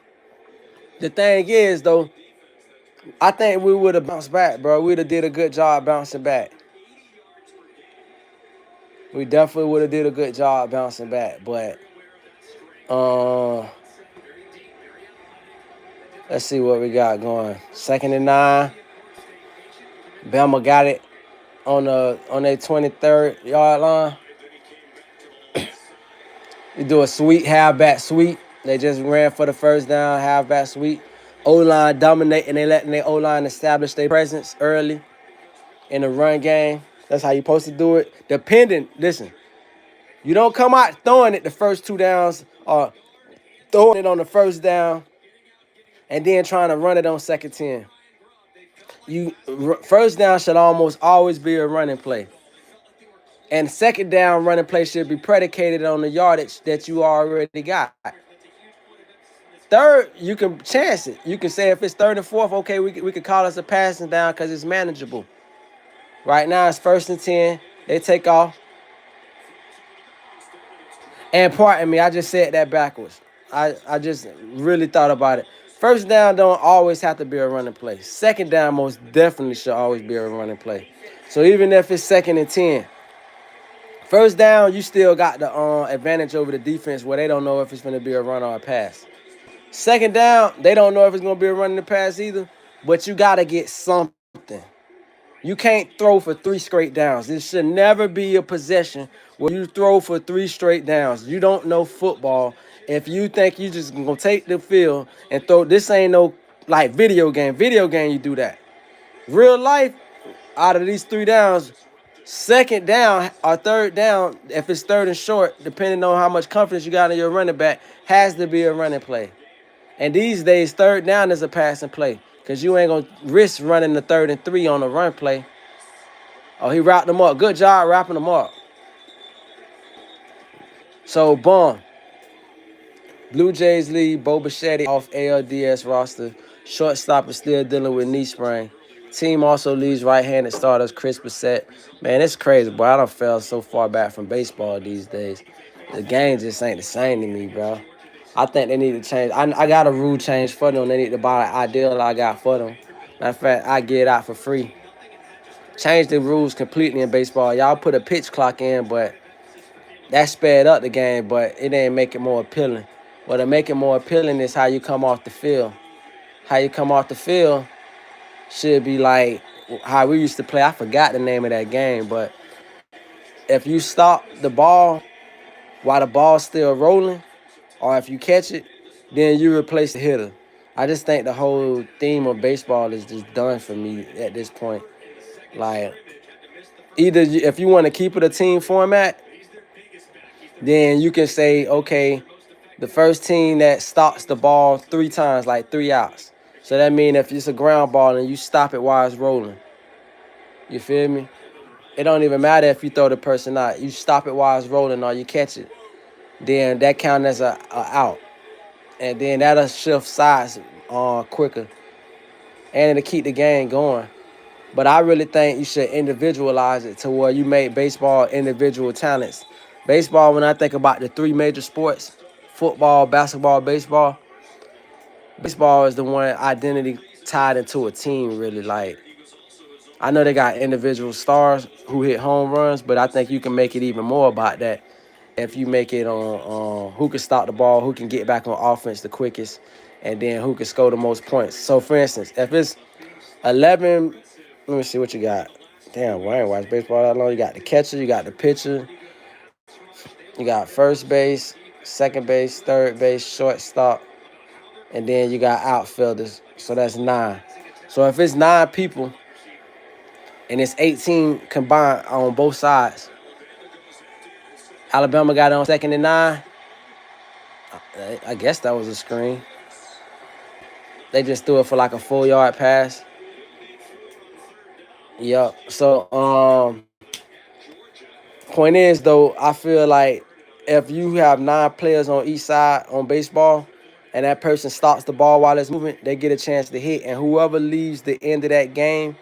the thing is though, I think we would have bounced back, bro. We'd have did a good job bouncing back. We definitely would have did a good job bouncing back, but let's see what we got going. 2nd and 9. Bama got it on their 23rd yard line. We do a sweep, halfback sweep. They just ran for the first down, halfback sweep. O-line dominating. They letting their O-line establish their presence early in the run game. That's how you're supposed to do it. Listen, you don't come out throwing it the first 2 downs or throwing it on the first down and then trying to run it on 2nd 10. First down should almost always be a running play. And 2nd down running play should be predicated on the yardage that you already got. 3rd, you can chance it. You can say if it's 3rd and 4th, okay, we could call us a passing down because it's manageable. Right now it's 1st and 10. They take off. And pardon me, I just said that backwards. I just really thought about it. First down don't always have to be a running play. 2nd down most definitely should always be a running play. So even if it's 2nd and 10, first down, you still got the advantage over the defense where they don't know if it's going to be a run or a pass. 2nd down, they don't know if it's going to be a run or a pass either, but you got to get something. You can't throw for 3 straight downs. This should never be a possession where you throw for 3 straight downs. You don't know football if you think you just going to take the field and throw. This ain't no like video game. Video game, you do that. Real life, out of these 3 downs, 2nd down or 3rd down, if it's 3rd and short, depending on how much confidence you got in your running back, has to be a running play. And these days, third down is a passing play because you ain't going to risk running the 3rd and 3 on a run play. Oh, he wrapped them up. Good job wrapping them up. So, boom. Blue Jays lead Bo Bichetti off ALDS roster. Shortstop is still dealing with knee sprain. Team also leads right-handed starters Chris Bissett. Man, it's crazy, boy. I done fell so far back from baseball these days. The game just ain't the same to me, bro. I think they need to change. I got a rule change for them. They need to buy the ideal I got for them. Matter of fact, I get it out for free. Change the rules completely in baseball. Y'all put a pitch clock in, but that sped up the game, but it ain't make it more appealing. What to make it more appealing is how you come off the field. How you come off the field should be like how we used to play. I forgot the name of that game, but if you stop the ball while the ball's still rolling, or if you catch it, then you replace the hitter. I just think the whole theme of baseball is just done for me at this point. Like, either if you want to keep it a team format, then you can say, okay, the first team that stops the ball 3 times, like 3 outs. So that means if it's a ground ball and you stop it while it's rolling, you feel me? It don't even matter if you throw the person out. You stop it while it's rolling or you catch it. Then that counts as a out. And then that'll shift sides quicker. And it'll keep the game going. But I really think you should individualize it to where you make baseball individual talents. Baseball, when I think about the 3 major sports, football, basketball, baseball is the one identity tied into a team, really. Like, I know they got individual stars who hit home runs, but I think you can make it even more about that if you make it on who can stop the ball, who can get back on offense the quickest, and then who can score the most points. So, for instance, if it's 11, let me see what you got. Damn, well, I ain't watched baseball that long. You got the catcher, you got the pitcher, you got first base, second base, third base, shortstop, and then you got outfielders. So that's 9. So if it's 9 people and it's 18 combined on both sides, Alabama got it on 2nd and 9. I guess that was a screen. They just threw it for like a 4-yard pass. Yep. So point is though, I feel like if you have 9 players on each side on baseball, and that person stops the ball while it's moving, they get a chance to hit. And whoever leaves the end of that game,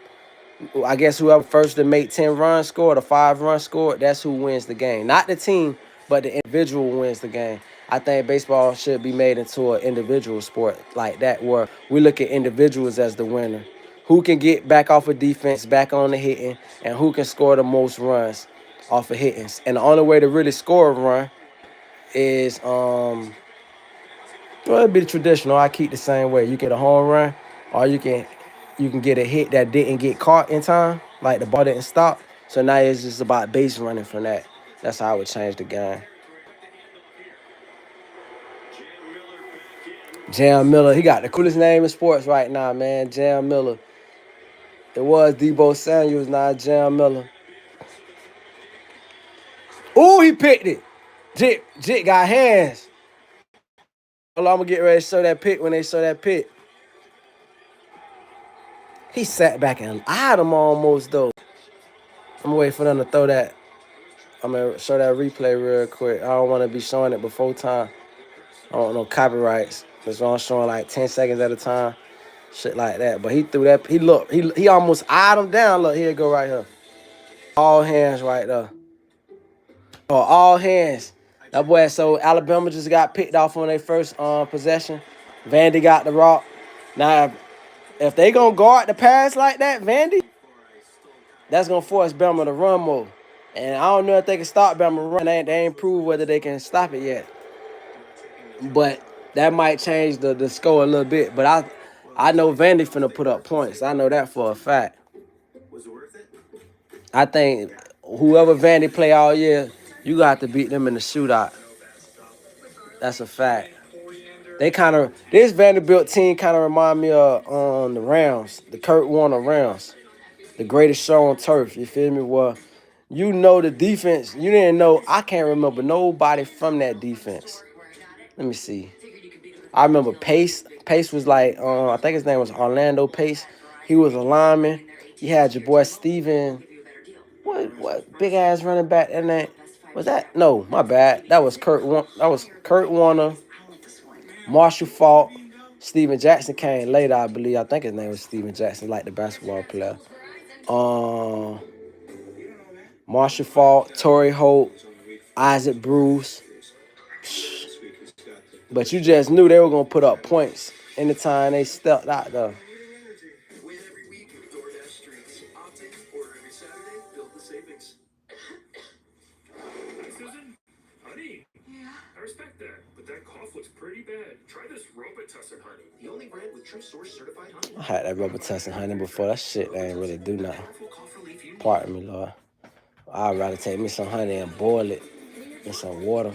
I guess whoever first to make 10 runs score, the 5 runs score, that's who wins the game. Not the team, but the individual wins the game. I think baseball should be made into an individual sport like that, where we look at individuals as the winner. Who can get back off of defense, back on the hitting, and who can score the most runs off of hitting. And the only way to really score a run is well, it'd be the traditional. I keep the same way. You get a home run, or you can get a hit that didn't get caught in time, like the ball didn't stop. So now it's just about base running from that. That's how I would change the game. Jam Miller, he got the coolest name in sports right now, man. Jam Miller. It was Debo Samuels, now Jam Miller. Ooh, he picked it. Jit got hands. Hold on, I'm gonna get ready to show that pick when they show that pick. He sat back and eyed him almost though. I'm gonna wait for them to throw that. I'm gonna show that replay real quick. I don't want to be showing it before time. I don't know copyrights. That's why I'm showing like 10 seconds at a time, shit like that. But he threw that. He looked. He almost eyed him down. Look, here go right here. All hands right there. Oh, all hands. That boy. So Alabama just got picked off on their first possession. Vandy got the rock. Now, if they gonna guard the pass like that, Vandy, that's gonna force Bama to run more. And I don't know if they can stop Bama run. They ain't proved whether they can stop it yet. But that might change the score a little bit. But I know Vandy finna put up points. I know that for a fact. I think whoever Vandy play all year, you got to beat them in the shootout. That's a fact. This Vanderbilt team kind of remind me of the Rams, the Kurt Warner Rams, the greatest show on turf. You feel me? Well, you know the defense. You didn't know. I can't remember nobody from that defense. Let me see. I remember Pace. Pace was like, I think his name was Orlando Pace. He was a lineman. You had your boy Steven. What big ass running back in that? Was that? No, my bad. That was Kurt Warner, Marshall Faulk, Steven Jackson came later, I believe. I think his name was Steven Jackson, like the basketball player. Um, Marshall Faulk, Torrey Holt, Isaac Bruce. But you just knew they were gonna put up points anytime they stepped out there. I had that Robitussin honey before. That shit ain't really do nothing. Pardon me, Lord. I'd rather take me some honey and boil it in some water.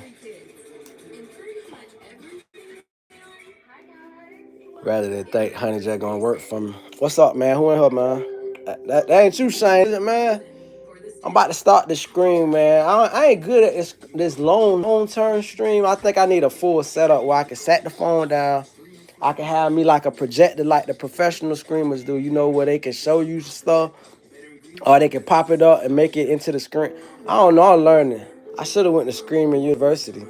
Rather than think honey just gonna work for me. What's up, man? Who in here, man? That ain't you, Shane, is it, man? I'm about to start the stream, man. I ain't good at this long term stream. I think I need a full setup where I can set the phone down. I can have me like a projector like the professional streamers do, you know, where they can show you stuff or they can pop it up and make it into the screen. I don't know, I'm learning. I should have went to Screaming University.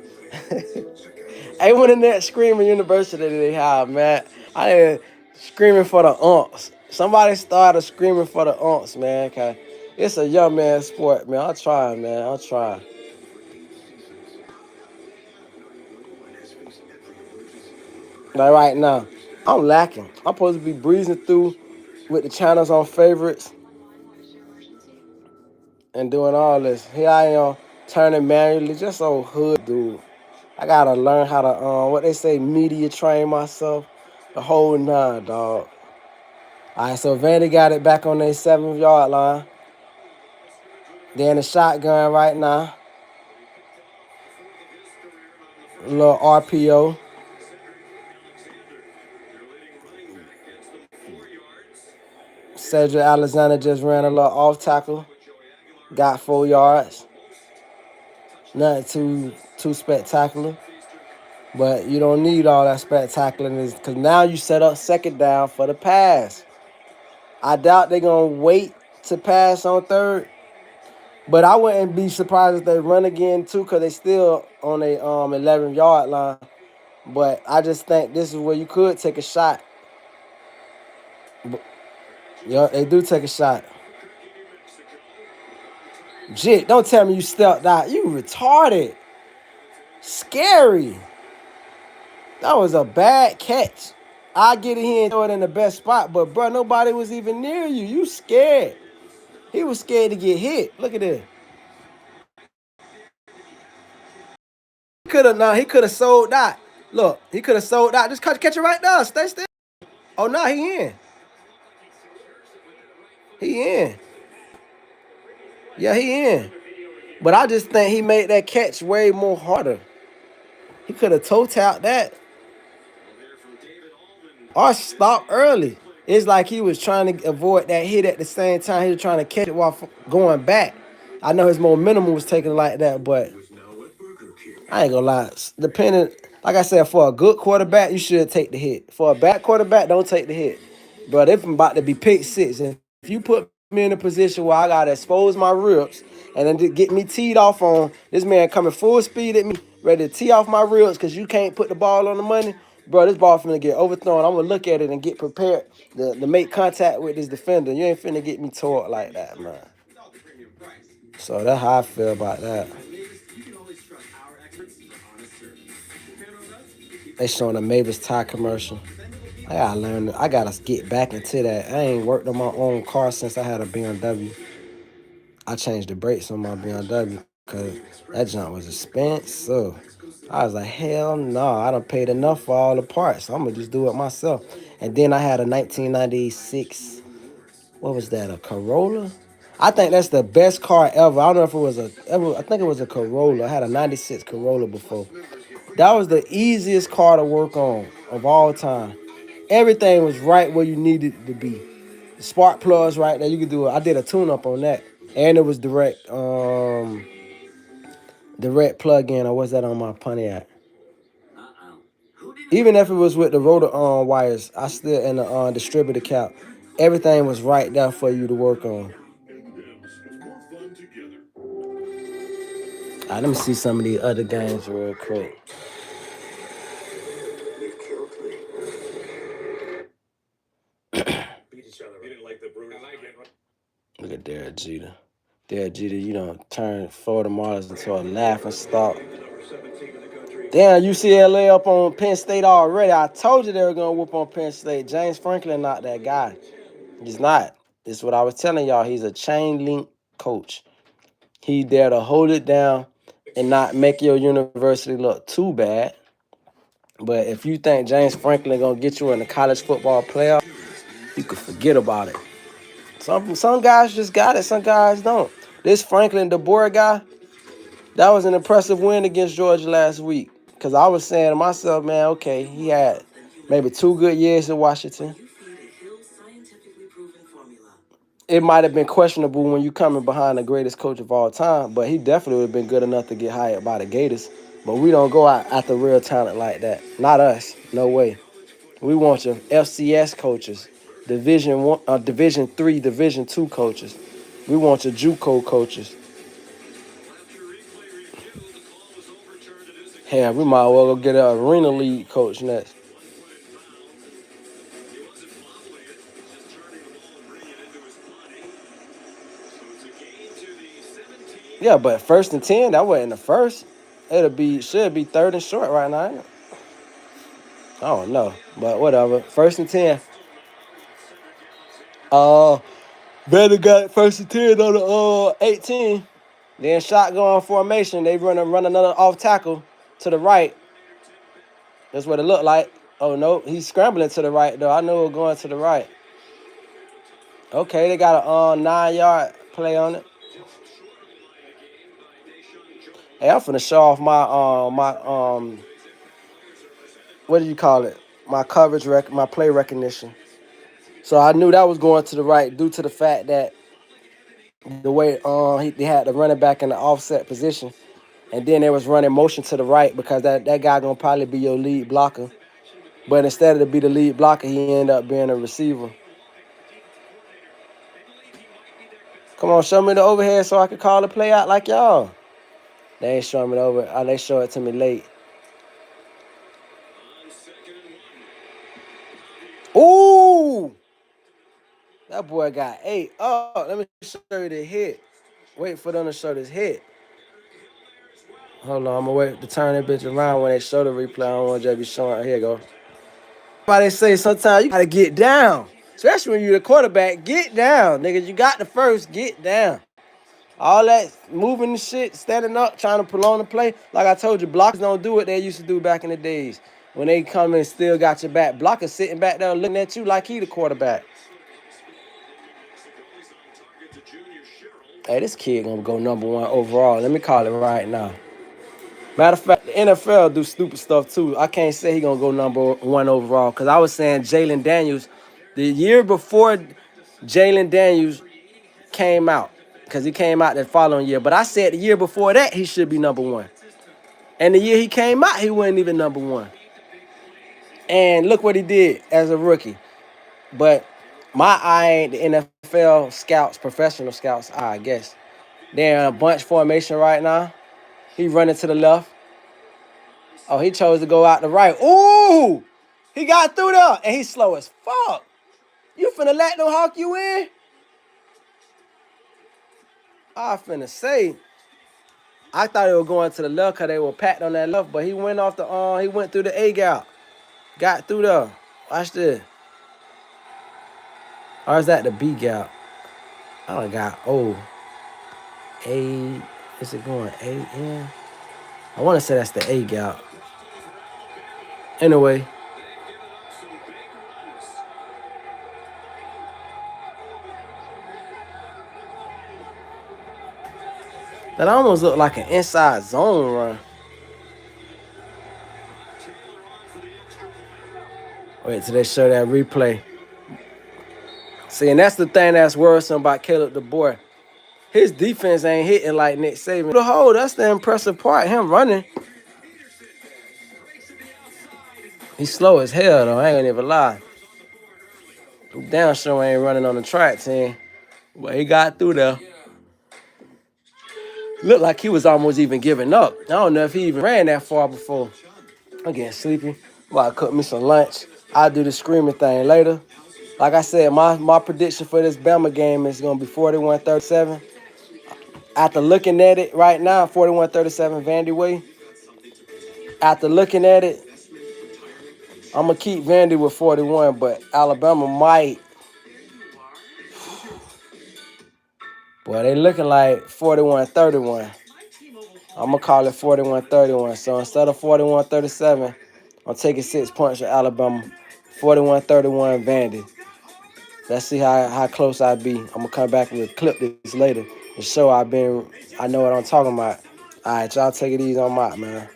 Ain't one in that Screaming University they have, man. I ain't screaming for the unks. Somebody started screaming for the unks, man. Cause it's a young man sport, man. I'll try, man. I'll try. Like right now, I'm lacking. I'm supposed to be breezing through with the channels on favorites and doing all this. Here I am turning manually, just so hood, dude. I gotta learn how to what they say, media train myself. The whole nine, dog. All right, so Vandy got it back on their 7-yard line. They're in the shotgun right now. A little RPO. Cedric Alexander just ran a little off tackle. Got 4 yards. Nothing too spectacular. But you don't need all that spectacular because now you set up second down for the pass. I doubt they're going to wait to pass on third. But I wouldn't be surprised if they run again, too, because they still on a 11-yard line. But I just think this is where you could take a shot. Yeah, they do take a shot. Jit, don't tell me you stepped out. You retarded. Scary. That was a bad catch. I get it here and throw it in the best spot, but bro, nobody was even near you. You scared. He was scared to get hit. Look at this. He could have sold that. Look, he could have sold that. Just catch it right now. Stay still. Oh no, he in. He in. Yeah, he in. But I just think he made that catch way more harder. He could have toe tapped that. Or stop early. It's like he was trying to avoid that hit at the same time. He was trying to catch it while going back. I know his momentum was taken like that, but I ain't gonna lie. Depending, like I said, for a good quarterback, you should take the hit. For a bad quarterback, don't take the hit. But if I'm about to be pick six, and if you put me in a position where I gotta expose my ribs and then get me teed off on this man coming full speed at me, ready to tee off my ribs because you can't put the ball on the money, bro, this ball finna get overthrown. I'm gonna look at it and get prepared to make contact with this defender. You ain't finna get me tore up like that, man. So that's how I feel about that. They showing a Mavis Tire commercial. I gotta learn. I gotta get back into that. I ain't worked on my own car since I had a BMW. I changed the brakes on my BMW because that junk was expensive. I was like, hell no, I done paid enough for all the parts. I'm gonna just do it myself. And then I had a 1996. What was that? A Corolla? I think that's the best car ever. I don't know if it was I think it was a Corolla. I had a 96 Corolla before. That was the easiest car to work on of all time. Everything was right where you needed it to be. The spark plugs right there. You could do it. I did a tune-up on that. And it was direct plug-in, or was that on my Pontiac? Even if it was with the rotor wires, I still in the distributor cap. Everything was right there for you to work on. All right, let me see some of the other games real quick. Look at Derek Jeter. Derek Jeter, you know, turned Florida Marlins into a laughing stock. Damn, UCLA up on Penn State already. I told you they were gonna whoop on Penn State. James Franklin not that guy. He's not. This is what I was telling y'all. He's a chain link coach. He there to hold it down and not make your university look too bad. But if you think James Franklin gonna get you in the college football playoff, you can forget about it. Some guys just got it, some guys don't. This Franklin DeBoer guy, that was an impressive win against Georgia last week. Cause I was saying to myself, man, okay, he had maybe 2 good years in Washington. It might have been questionable when you coming behind the greatest coach of all time, but he definitely would have been good enough to get hired by the Gators. But we don't go out after real talent like that. Not us. No way. We want your FCS coaches, Division 1, Division 3, Division 2 coaches. We want your JUCO coaches. Hell, we might well go get an arena league coach next. Yeah, but 1st and 10, that wasn't the first. Should be 3rd and short right now. Ain't it? I don't know, but whatever. 1st and 10. Uh, Better got 1st and 10 on the 18. Then shotgun formation. They run another off tackle to the right. That's what it looked like. Oh no, he's scrambling to the right though. I knew it was going to the right. Okay, they got a 9-yard play on it. Hey, I'm finna show off my what do you call it? My my play recognition. So I knew that was going to the right due to the fact that the way they had the running back in the offset position, and then they was running motion to the right because that guy gonna probably be your lead blocker. But instead of to be the lead blocker, he ended up being a receiver. Come on, show me the overhead so I can call the play out like y'all. They ain't showing me the over. They show it to me late. Ooh! That boy got 8. Oh, let me show you the hit. Wait for them to show this hit. Hold on, I'm gonna wait to turn that bitch around when they show the replay. I don't want to just be showing. Here you go. Somebody say sometimes you gotta get down. Especially when you're the quarterback. Get down, nigga. You got the first, get down. All that moving the shit, standing up, trying to prolong the play. Like I told you, blockers don't do what they used to do back in the days. When they come and still got your back. Blockers sitting back there looking at you like he the quarterback. Hey, this kid gonna go #1 overall. Let me call it right now. Matter of fact, the NFL do stupid stuff too. I can't say he gonna go #1 overall because I was saying Jalen Daniels. The year before Jalen Daniels came out, because he came out the following year. But I said the year before that he should be #1. And the year he came out, he wasn't even #1. And look what he did as a rookie. But my eye ain't the NFL scouts, professional scouts, I guess. They're in a bunch formation right now. He running to the left. Oh, he chose to go out the right. Ooh! He got through there. And he's slow as fuck. You finna let them hawk you in? I finna say. I thought they were going to the left because they were packed on that left, but he went off the he went through the A gap. Got through there. Watch this. Or is that the B gap? I don't got A. Is it going A in? I want to say that's the A gap. Anyway. That almost looked like an inside zone run. Wait till they show that replay. See, and that's the thing that's worrisome about Caleb DeBoer. His defense ain't hitting like Nick Saban. The hole, that's the impressive part. Him running. He's slow as hell though. I ain't gonna even lie. He damn sure ain't running on the track team. But he got through there. Looked like he was almost even giving up. I don't know if he even ran that far before. I'm getting sleepy. About to cook me some lunch. I'll do the screaming thing later. Like I said, my prediction for this Bama game is going to be 41-37. After looking at it right now, 41-37 Vandy way. After looking at it, I'm going to keep Vandy with 41, but Alabama might. Boy, they looking like 41-31. I'm going to call it 41-31. So instead of 41-37, I'm taking 6 points for Alabama. 41-31 Vandy. Let's see how close I be. I'm going to come back and clip this later and show I know what I'm talking about. All right, y'all take it easy on my man.